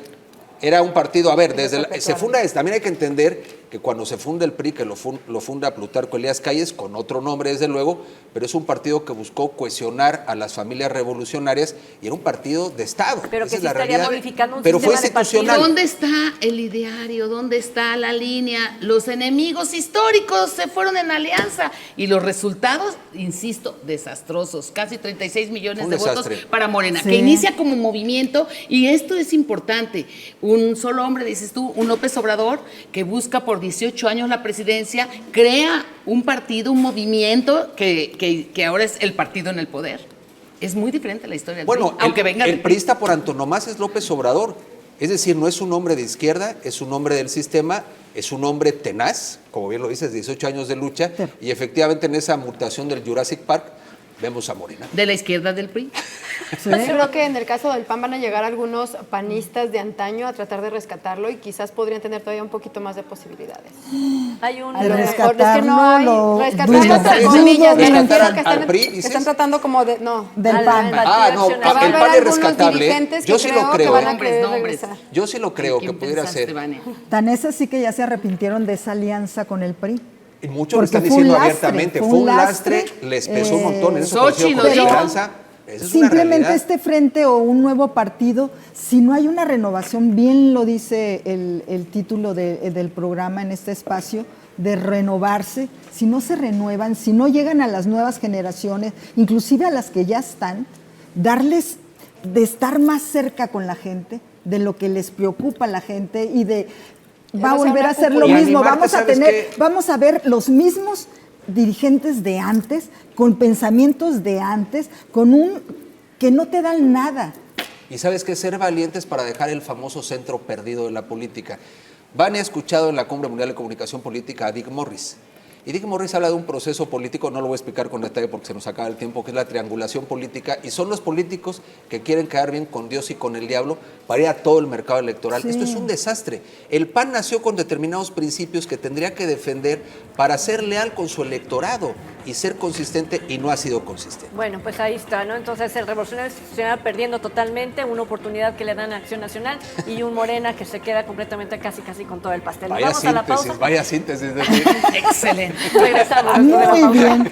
Era un partido, a ver, se funda, también hay que entender que cuando se funda el PRI, que lo funda Plutarco Elías Calles, con otro nombre desde luego, pero es un partido que buscó cohesionar a las familias revolucionarias y era un partido de Estado. Pero Esa que es sí la estaría realidad. modificando un Pero fue sistema de partido. institucional. ¿Dónde está el ideario? ¿Dónde está la línea? Los enemigos históricos se fueron en alianza y los resultados, insisto, desastrosos. Casi 36 millones Un de votos desastre. para Morena, Sí. que inicia como movimiento y esto es importante. Un solo hombre, dices tú, un López Obrador que busca por 18 años la presidencia, crea un partido, un movimiento que ahora es el partido en el poder. Es muy diferente la historia del Bueno, PRI, aunque venga el del priista por antonomasia es López Obrador. Es decir, no es un hombre de izquierda, es un hombre del sistema, es un hombre tenaz, como bien lo dices, 18 años de lucha, y efectivamente en esa mutación del Jurassic Park vemos a Morena. de la izquierda del PRI. Sí. Yo creo que en el caso del PAN van a llegar algunos panistas de antaño a tratar de rescatarlo y quizás podrían tener todavía un poquito más de posibilidades. Hay un... A lo De mejor es que no hay rescatarlo, rescatarlo dudo. entre Dudo comillas, de me refiero rescatar que al están, PRI, que dices. están tratando como de no. Del al- PAN. al Partido Ah, no, Acción Va a el haber PAN es algunos rescatable. dirigentes Yo que sí creo lo que creo. van a Nombres, querer nombres. regresar. Yo sí lo creo que ¿Quién pudiera pensaste, ser. Vane? Tan es así que ya se arrepintieron de esa alianza con el PRI. Y muchos lo Porque están fue un diciendo lastre, abiertamente. fue Fue un un lastre, lastre, les pesó un montón. En eso Xochitl coincido con lo dijo. Esperanza. Esa es una Simplemente realidad. este frente o un nuevo partido, si no hay una renovación, bien lo dice el título del programa en este espacio, de renovarse, si no se renuevan, si no llegan a las nuevas generaciones, inclusive a las que ya están, darles de estar más cerca con la gente, de lo que les preocupa a la gente y de va a volver a hacer lo Y mismo, animarte, vamos a ¿sabes tener, qué? vamos a ver los mismos dirigentes de antes, con pensamientos de antes, con un que no te dan nada. Y sabes que ser valientes para dejar el famoso centro perdido de la política. Vane ha escuchado en la Cumbre Mundial de Comunicación Política a Dick Morris. Y Dick Morris habla de un proceso político, no lo voy a explicar con detalle porque se nos acaba el tiempo, que es la triangulación política. Y son los políticos que quieren quedar bien con Dios y con el diablo para ir a todo el mercado electoral. Sí. Esto es un desastre. El PAN nació con determinados principios que tendría que defender para ser leal con su electorado y ser consistente, y no ha sido consistente. Bueno, pues ahí está, ¿no? Entonces el Revolucionario Institucional perdiendo totalmente, una oportunidad que le dan a Acción Nacional y un Morena que se queda completamente casi con todo el pastel. Nos vamos a la pausa. Vaya síntesis de ti. Excelente. Regresamos después de la Muy pausa. bien.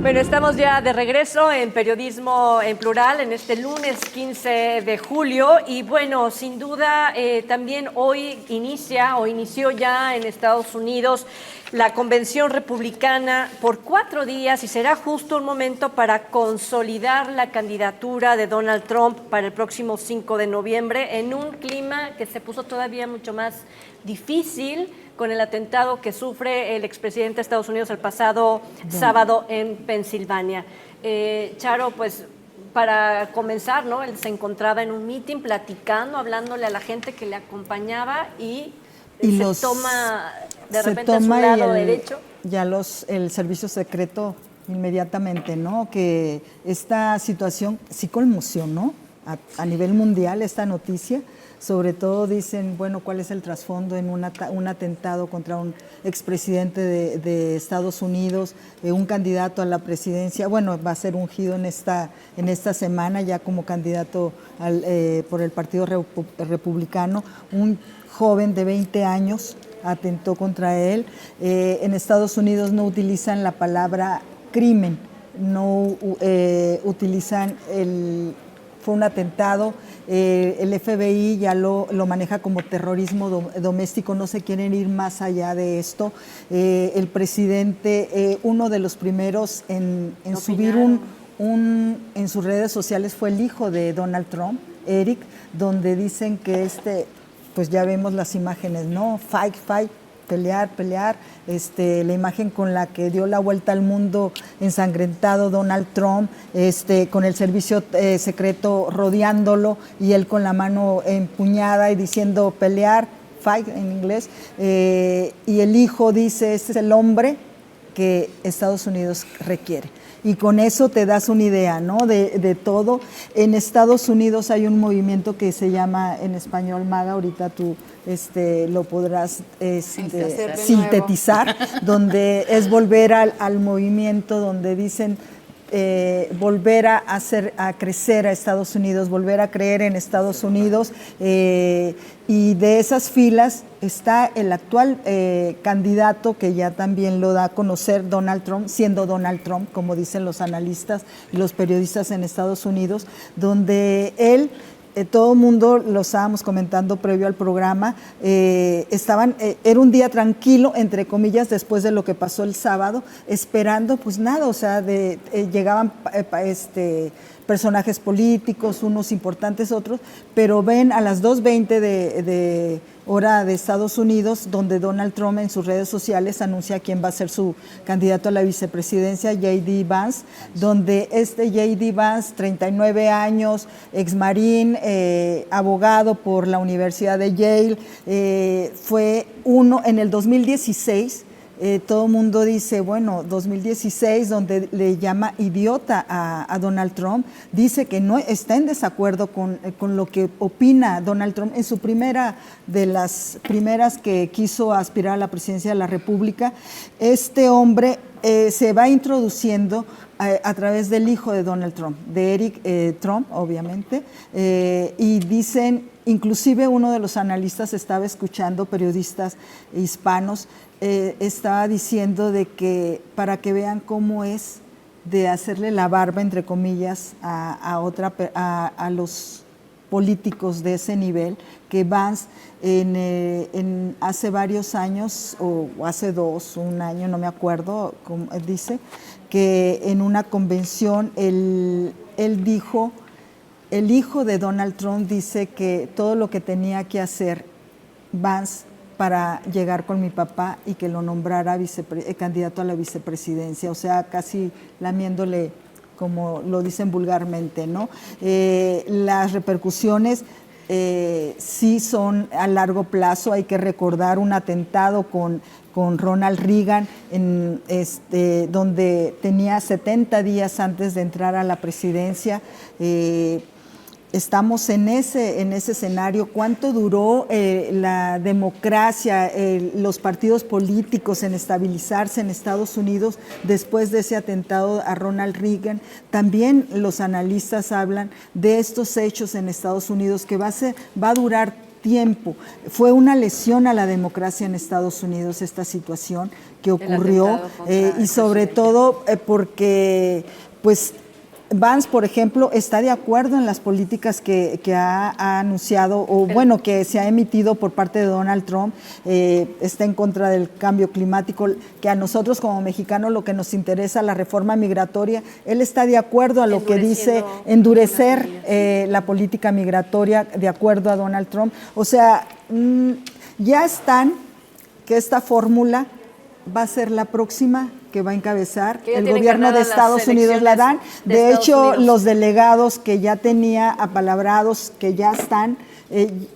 Bueno, estamos ya de regreso en Periodismo en Plural en este lunes 15 de julio y bueno, sin duda también hoy inició ya en Estados Unidos la convención republicana por 4 días y será justo un momento para consolidar la candidatura de Donald Trump para el próximo 5 de noviembre en un clima que se puso todavía mucho más difícil con el atentado que sufre el expresidente de Estados Unidos el pasado sábado en Pensilvania. Charo, pues para comenzar, ¿no? Él se encontraba en un meeting platicando, hablándole a la gente que le acompañaba y se toma de repente a su lado derecho. Ya el servicio secreto inmediatamente, ¿no? Que esta situación sí conmocionó a nivel mundial esta noticia. Sobre todo dicen, bueno, ¿cuál es el trasfondo en un atentado contra un expresidente de Estados Unidos, un candidato a la presidencia? Bueno, va a ser ungido en esta semana ya como candidato por el Partido Republicano, un joven de 20 años atentó contra él. En Estados Unidos no utilizan la palabra crimen, no utilizan fue un atentado, el FBI ya lo maneja como terrorismo doméstico, no se quieren ir más allá de esto. El presidente, uno de los primeros en subir en sus redes sociales fue el hijo de Donald Trump, Eric, donde dicen que pues ya vemos las imágenes, ¿no? Fight, pelear, pelear. La imagen con la que dio la vuelta al mundo ensangrentado Donald Trump, con el servicio secreto rodeándolo y él con la mano empuñada y diciendo pelear, fight en inglés, y el hijo dice, este es el hombre que Estados Unidos requiere. Y con eso te das una idea, ¿no? de todo. En Estados Unidos hay un movimiento que se llama en español MAGA, ahorita tú lo podrás sintetizar, donde es volver al movimiento, donde dicen volver a crecer a Estados Unidos, volver a creer en Estados Unidos, y de esas filas está el actual candidato que ya también lo da a conocer, Donald Trump, siendo Donald Trump, como dicen los analistas y los periodistas en Estados Unidos, donde él, todo el mundo, lo estábamos comentando previo al programa, era un día tranquilo, entre comillas, después de lo que pasó el sábado, esperando, pues nada, o sea, llegaban personajes políticos, unos importantes, otros, pero ven a las 2:20 de hora de Estados Unidos, donde Donald Trump en sus redes sociales anuncia quién va a ser su candidato a la vicepresidencia, J.D. Vance, donde J.D. Vance, 39 años, exmarín, abogado por la Universidad de Yale, fue uno en el 2016. Todo el mundo dice, bueno, 2016, donde le llama idiota a Donald Trump, dice que no está en desacuerdo con lo que opina Donald Trump en su de las primeras que quiso aspirar a la presidencia de la República. Este hombre se va introduciendo a través del hijo de Donald Trump, de Eric Trump, obviamente, y dicen, inclusive uno de los analistas estaba escuchando, periodistas hispanos, estaba diciendo de que para que vean cómo es de hacerle la barba, entre comillas, a los políticos de ese nivel, que Vance hace varios años, o hace un año, no me acuerdo, como dice, que en una convención él dijo, el hijo de Donald Trump dice que todo lo que tenía que hacer Vance para llegar con mi papá y que lo nombrara candidato a la vicepresidencia, o sea, casi lamiéndole, como lo dicen vulgarmente, ¿no? Las repercusiones sí son a largo plazo. Hay que recordar un atentado con Ronald Reagan, donde tenía 70 días antes de entrar a la presidencia. Estamos en ese escenario. ¿Cuánto duró la democracia, los partidos políticos en estabilizarse en Estados Unidos después de ese atentado a Ronald Reagan? También los analistas hablan de estos hechos en Estados Unidos que va a durar tiempo. Fue una lesión a la democracia en Estados Unidos esta situación que ocurrió, y sobre todo porque, pues, Vance, por ejemplo, está de acuerdo en las políticas que ha anunciado, o bueno, que se ha emitido por parte de Donald Trump. Está en contra del cambio climático, que a nosotros como mexicanos lo que nos interesa, la reforma migratoria. Él está de acuerdo a lo que dice endurecer la política migratoria de acuerdo a Donald Trump. O sea, ya están que esta fórmula va a ser la próxima que va a encabezar el gobierno de Estados Unidos. La dan. De hecho, los delegados que ya tenía apalabrados, que ya están,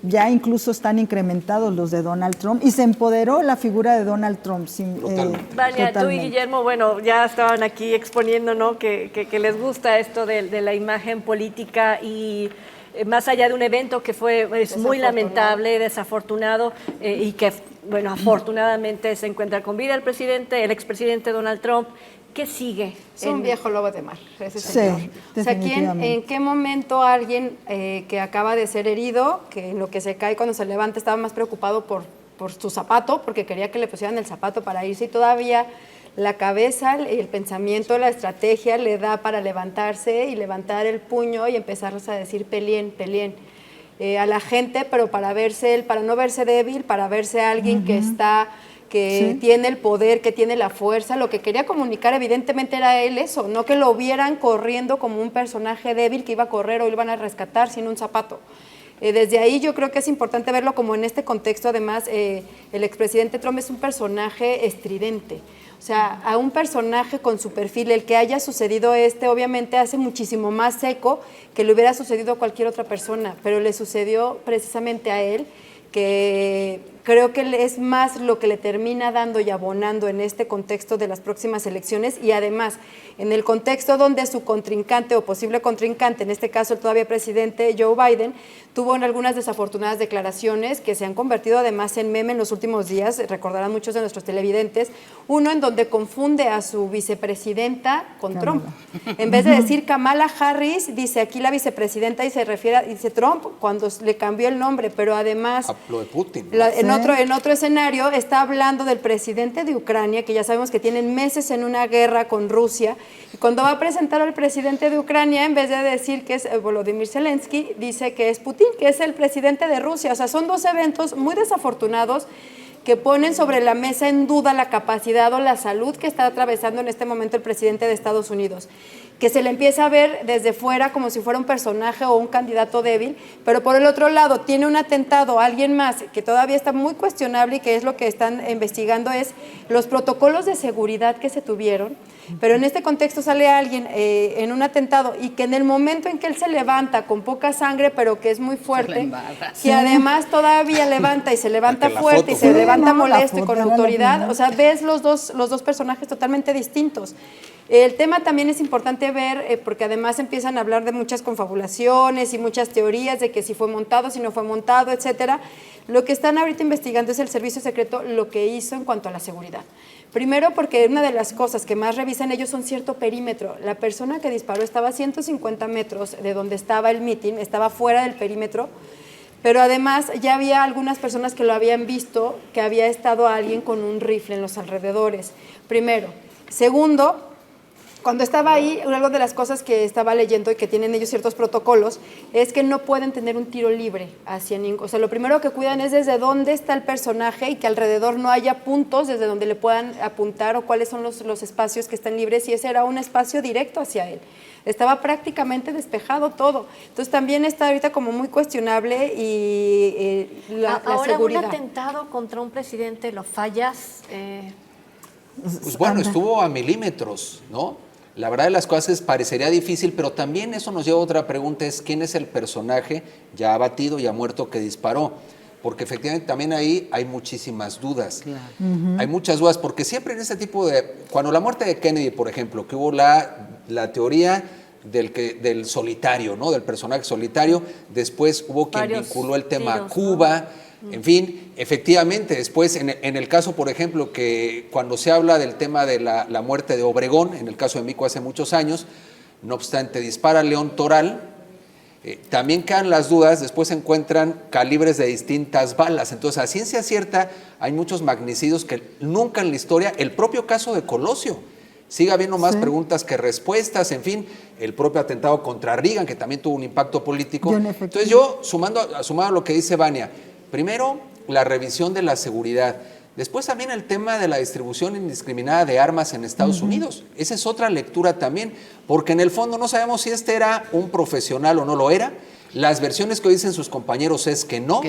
ya incluso están incrementados los de Donald Trump, y se empoderó la figura de Donald Trump. Vania, tú y Guillermo, bueno, ya estaban aquí exponiendo, ¿no?, que les gusta esto de la imagen política, y más allá de un evento que es muy lamentable, desafortunado, y que, bueno, afortunadamente se encuentra con vida el expresidente Donald Trump. ¿Qué sigue? Es un viejo lobo de mar, ese señor. Sí, o sea, ¿en qué momento alguien que acaba de ser herido, que en lo que se cae cuando se levanta estaba más preocupado por su zapato, porque quería que le pusieran el zapato para irse, y todavía la cabeza, el pensamiento, la estrategia le da para levantarse y levantar el puño y empezarles a decir peleen, peleen a la gente, pero para no verse débil, para verse alguien que tiene el poder, que tiene la fuerza? Lo que quería comunicar evidentemente era él eso, no que lo vieran corriendo como un personaje débil que iba a correr o lo iban a rescatar sin un zapato. Desde ahí yo creo que es importante verlo como en este contexto. Además, el expresidente Trump es un personaje estridente. O sea, a un personaje con su perfil, el que haya sucedido obviamente hace muchísimo más seco que le hubiera sucedido a cualquier otra persona, pero le sucedió precisamente a él, que creo que es más lo que le termina dando y abonando en este contexto de las próximas elecciones, y además en el contexto donde su contrincante o posible contrincante, en este caso el todavía presidente Joe Biden, tuvo algunas desafortunadas declaraciones que se han convertido además en meme en los últimos días, recordarán muchos de nuestros televidentes, uno en donde confunde a su vicepresidenta con Trump. En vez de decir Kamala Harris, dice aquí la vicepresidenta y se refiere, dice Trump cuando le cambió el nombre, pero además Lo de Putin, ¿no? en otro escenario está hablando del presidente de Ucrania, que ya sabemos que tienen meses en una guerra con Rusia, y cuando va a presentar al presidente de Ucrania, en vez de decir que es Volodymyr Zelensky, dice que es Putin, que es el presidente de Rusia. O sea, son dos eventos muy desafortunados que ponen sobre la mesa en duda la capacidad o la salud que está atravesando en este momento el presidente de Estados Unidos, que se le empieza a ver desde fuera como si fuera un personaje o un candidato débil, pero por el otro lado tiene un atentado a alguien más que todavía está muy cuestionable, y que es lo que están investigando, es los protocolos de seguridad que se tuvieron. Pero en este contexto sale alguien en un atentado, y que en el momento en que él se levanta con poca sangre, pero que es muy fuerte, que además todavía levanta y se levanta fuerte y se levanta molesto y con autoridad, o sea, ves los dos personajes totalmente distintos. El tema también es importante ver, porque además empiezan a hablar de muchas confabulaciones y muchas teorías de que si fue montado, si no fue montado, etcétera. Lo que están ahorita investigando es el servicio secreto, lo que hizo en cuanto a la seguridad. Primero, porque una de las cosas que más revisan ellos son cierto perímetro. La persona que disparó estaba a 150 metros de donde estaba el mitin, estaba fuera del perímetro, pero además ya había algunas personas que lo habían visto, que había estado alguien con un rifle en los alrededores. Primero. Segundo, cuando estaba ahí, una de las cosas que estaba leyendo y que tienen ellos ciertos protocolos es que no pueden tener un tiro libre hacia ningún. O sea, lo primero que cuidan es desde dónde está el personaje y que alrededor no haya puntos desde donde le puedan apuntar o cuáles son los espacios que están libres, y ese era un espacio directo hacia él. Estaba prácticamente despejado todo. Entonces también está ahorita como muy cuestionable y la seguridad. Un atentado contra un presidente, ¿lo fallas? Pues bueno, estuvo a milímetros, ¿no? La verdad de las cosas parecería difícil, pero también eso nos lleva a otra pregunta, es ¿quién es el personaje ya abatido, ya muerto, que disparó? Porque efectivamente también ahí hay muchísimas dudas. Claro. Hay muchas dudas, porque siempre en este tipo de... Cuando la muerte de Kennedy, por ejemplo, que hubo la teoría del solitario, ¿no? Del personaje solitario, después hubo quien vinculó el tema a Cuba, ¿no? En fin, efectivamente, después en el caso, por ejemplo, que cuando se habla del tema de la muerte de Obregón, en el caso de Mico hace muchos años, no obstante, dispara León Toral, también quedan las dudas, después se encuentran calibres de distintas balas. Entonces, a ciencia cierta, hay muchos magnicidios que nunca en la historia, el propio caso de Colosio, sigue habiendo más preguntas que respuestas, en fin, el propio atentado contra Reagan, que también tuvo un impacto político. Entonces yo, sumando a lo que dice Vania, primero, la revisión de la seguridad. Después también el tema de la distribución indiscriminada de armas en Estados Unidos. Esa es otra lectura también, porque en el fondo no sabemos si este era un profesional o no lo era. Las versiones que hoy dicen sus compañeros es que no.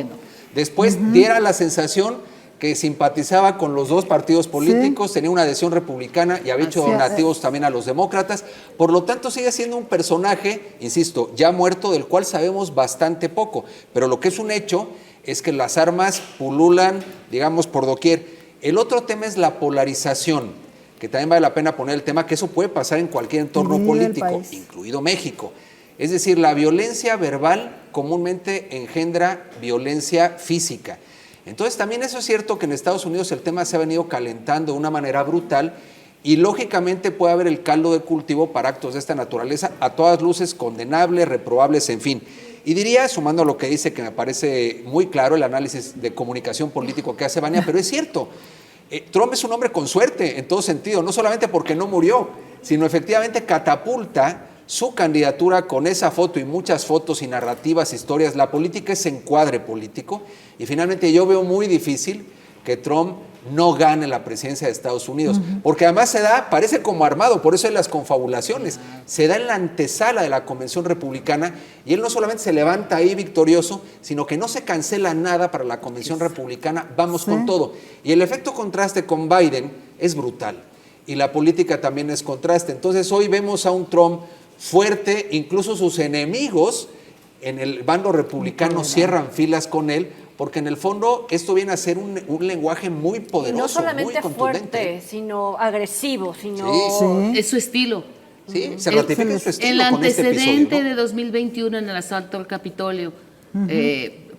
Después diera la sensación que simpatizaba con los dos partidos políticos, tenía una adhesión republicana y había hecho donativos también a los demócratas. Por lo tanto, sigue siendo un personaje, insisto, ya muerto, del cual sabemos bastante poco. Pero lo que es un hecho es que las armas pululan, digamos, por doquier. El otro tema es la polarización, que también vale la pena poner el tema, que eso puede pasar en cualquier entorno político, incluido México. Es decir, la violencia verbal comúnmente engendra violencia física. Entonces también eso es cierto que en Estados Unidos el tema se ha venido calentando de una manera brutal y lógicamente puede haber el caldo de cultivo para actos de esta naturaleza, a todas luces condenables, reprobables, en fin. Y diría, sumando a lo que dice, que me parece muy claro el análisis de comunicación político que hace Vania, pero es cierto, Trump es un hombre con suerte en todo sentido, no solamente porque no murió, sino efectivamente catapulta su candidatura con esa foto y muchas fotos y narrativas, historias. La política es encuadre político y finalmente yo veo muy difícil que Trump no gane la presidencia de Estados Unidos. Porque además se da, parece como armado, por eso hay las confabulaciones. Se da en la antesala de la convención republicana y él no solamente se levanta ahí victorioso, sino que no se cancela nada para la convención republicana, vamos con todo. Y el efecto contraste con Biden es brutal. Y la política también es contraste. Entonces hoy vemos a un Trump fuerte, incluso sus enemigos en el bando republicano cierran filas con él, porque en el fondo esto viene a ser un lenguaje muy poderoso, y no solamente muy contundente. fuerte, sino agresivo, sino... Sí. Es su estilo. Sí, se ratifica su estilo El con este antecedente episodio, ¿no? de 2021 en el asalto al Capitolio,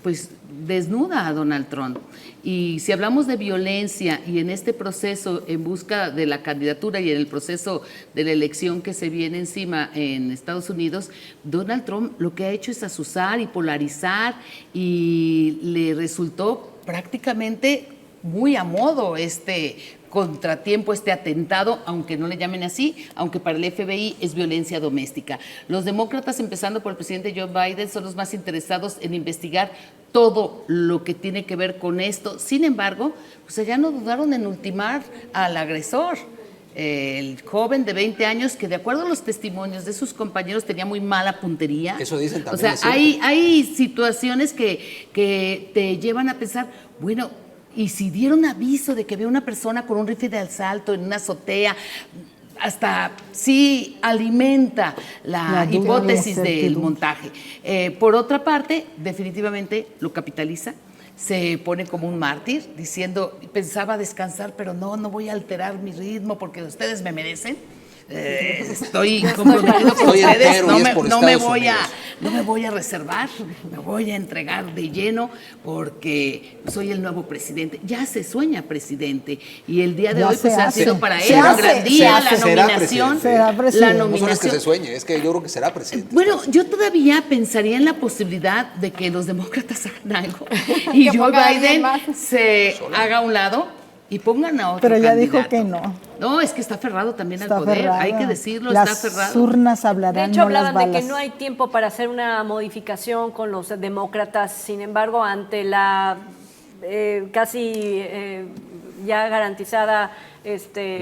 pues desnuda a Donald Trump. Y si hablamos de violencia y en este proceso en busca de la candidatura y en el proceso de la elección que se viene encima en Estados Unidos, Donald Trump lo que ha hecho es azuzar y polarizar y le resultó prácticamente muy a modo este contratiempo, este atentado, aunque no le llamen así, aunque para el FBI es violencia doméstica. Los demócratas, empezando por el presidente Joe Biden, son los más interesados en investigar todo lo que tiene que ver con esto. Sin embargo, pues allá no dudaron en ultimar al agresor. El joven de 20 años que, de acuerdo a los testimonios de sus compañeros, tenía muy mala puntería. Eso dicen también. O sea, hay situaciones que te llevan a pensar, bueno, y si dieron aviso de que ve una persona con un rifle de asalto en una azotea, hasta sí alimenta la hipótesis del montaje. Por otra parte, definitivamente lo capitaliza, se pone como un mártir, diciendo, pensaba descansar, pero no voy a alterar mi ritmo porque ustedes me merecen. Estoy comprometido con ustedes, no me voy a reservar, me voy a entregar de lleno porque soy el nuevo presidente. Ya se sueña presidente y el día de hoy pues ha sido para él un gran día, la nominación. No solo es que se sueñe, es que yo creo que será presidente. Bueno, yo todavía pensaría en la posibilidad de que los demócratas hagan algo y Joe Biden se haga a un lado y pongan a otro Pero ya candidato. dijo que no. No, es que está aferrado también Está al poder, aferrado. hay que decirlo, Las está aferrado. Las urnas hablarán, de hecho, no las hablaban de balas. que no hay tiempo para hacer una modificación con los demócratas. Sin embargo, ante la casi ya garantizada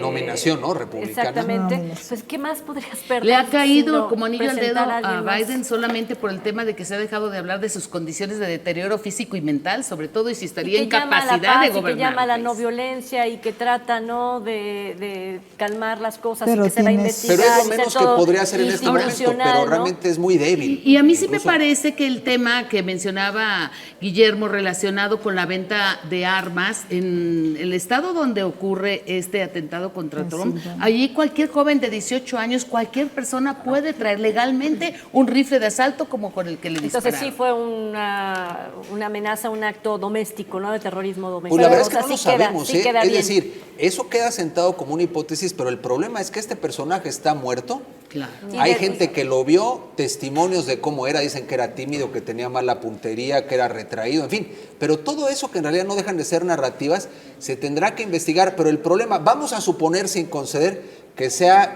nominación, ¿no? Republicana. Exactamente. Pues, ¿qué más podrías perder? Le ha caído sino como anillo al dedo presentar a alguien más? Biden solamente por el tema de que se ha dejado de hablar de sus condiciones de deterioro físico y mental, sobre todo, y si estaría en capacidad de gobernar. Y que llama a la el no país. violencia y que trata, ¿no?, de calmar las cosas Pero y que se va a investigar. Pero es lo y menos ser que todo podría hacer en este momento, institucional, pero ¿no? realmente es muy débil. Y a mí sí me Incluso- parece que el tema que mencionaba Guillermo relacionado con la venta de armas en el estado donde ocurre este atentado contra Trump, allí cualquier joven de 18 años, cualquier persona puede traer legalmente un rifle de asalto como con el que le dispararon. Entonces sí fue una amenaza, un acto doméstico, ¿no?, de terrorismo doméstico. Pues la verdad es O que sea, no lo sí queda- sabemos, sí ¿eh? queda Es bien. decir, eso queda sentado como una hipótesis, pero el problema es que este personaje está muerto. Claro. Hay gente que lo vio, testimonios de cómo era, dicen que era tímido, que tenía mala puntería, que era retraído, en fin. Pero todo eso que en realidad no dejan de ser narrativas, se tendrá que investigar. Pero el problema, vamos a suponer sin conceder que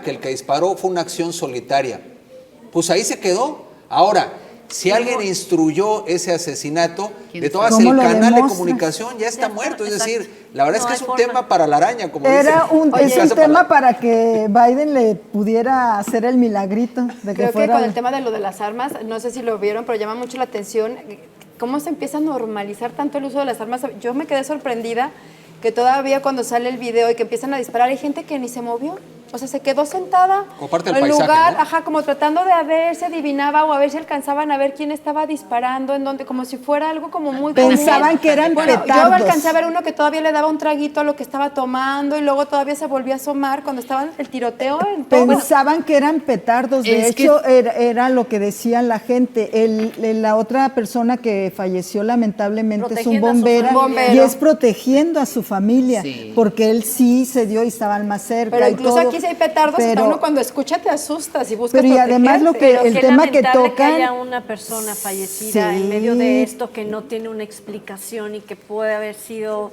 el que disparó fue una acción solitaria. Pues ahí se quedó. Ahora, si alguien instruyó ese asesinato, de todas ¿Cómo el lo canal de demuestras? comunicación ya está muerto. Es decir, exacto. la verdad No es que hay es un forma. tema para la araña, como Es dicen. un tema para que Biden le pudiera hacer el milagrito de que Creo que fuera... con el tema de lo de las armas, no sé si lo vieron, pero llama mucho la atención cómo se empieza a normalizar tanto el uso de las armas. Yo me quedé sorprendida que todavía cuando sale el video y que empiezan a disparar, hay gente que ni se movió. O sea, se quedó sentada Como parte del en paisaje, lugar, ¿no? como tratando de a ver si adivinaba o a ver si alcanzaban a ver quién estaba disparando, en dónde, como si fuera algo como muy Pensaban común. que eran Bueno, yo petardos. alcancé a ver uno que todavía le daba un traguito a lo que estaba tomando y luego todavía se volvió a asomar cuando estaba el tiroteo. En todo. Pensaban que eran petardos, de Es que- hecho era lo que decían la gente. La otra persona que falleció lamentablemente es un Protegiendo a su bombero, familia. y es protegiendo a su familia, Sí. porque él sí se dio y estaban más cerca. Pero y incluso todo, aquí si hay petardos, hasta pero- uno cuando escucha te asustas y buscas Pero y además lo protegerte. que- el Qué tema que lamentable tocan- que haya una persona fallecida Sí. en medio de esto que no tiene una explicación y que puede haber sido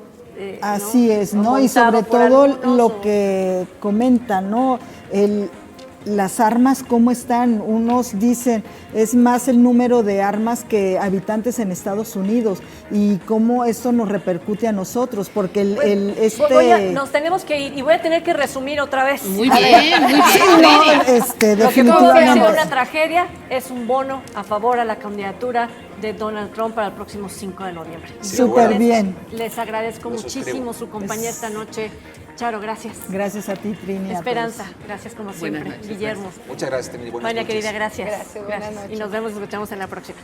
Así es, ¿no? Y montado sobre por todo algunos lo o- que comentan, ¿no? las armas, ¿cómo están? Unos dicen, es más el número de armas que habitantes en Estados Unidos, y cómo esto nos repercute a nosotros, porque nos tenemos que ir y voy a tener que resumir otra vez. Muy bien, muy bien. No, Lady. Lo que pudo haber definitivamente. sido una tragedia es un bono a favor a la candidatura de Donald Trump para el próximo 5 de noviembre. Sí, Súper bueno. bien. Les agradezco Lo muchísimo suscribo. su compañía esta noche. Charo, gracias. Gracias a ti, Trini. a Esperanza, todos. gracias como Buenas siempre. noches, Guillermo. Muchas gracias, Trini. Buenas Vania noches. querida, gracias. Gracias, buenas noches. Y nos vemos y escuchamos en la próxima.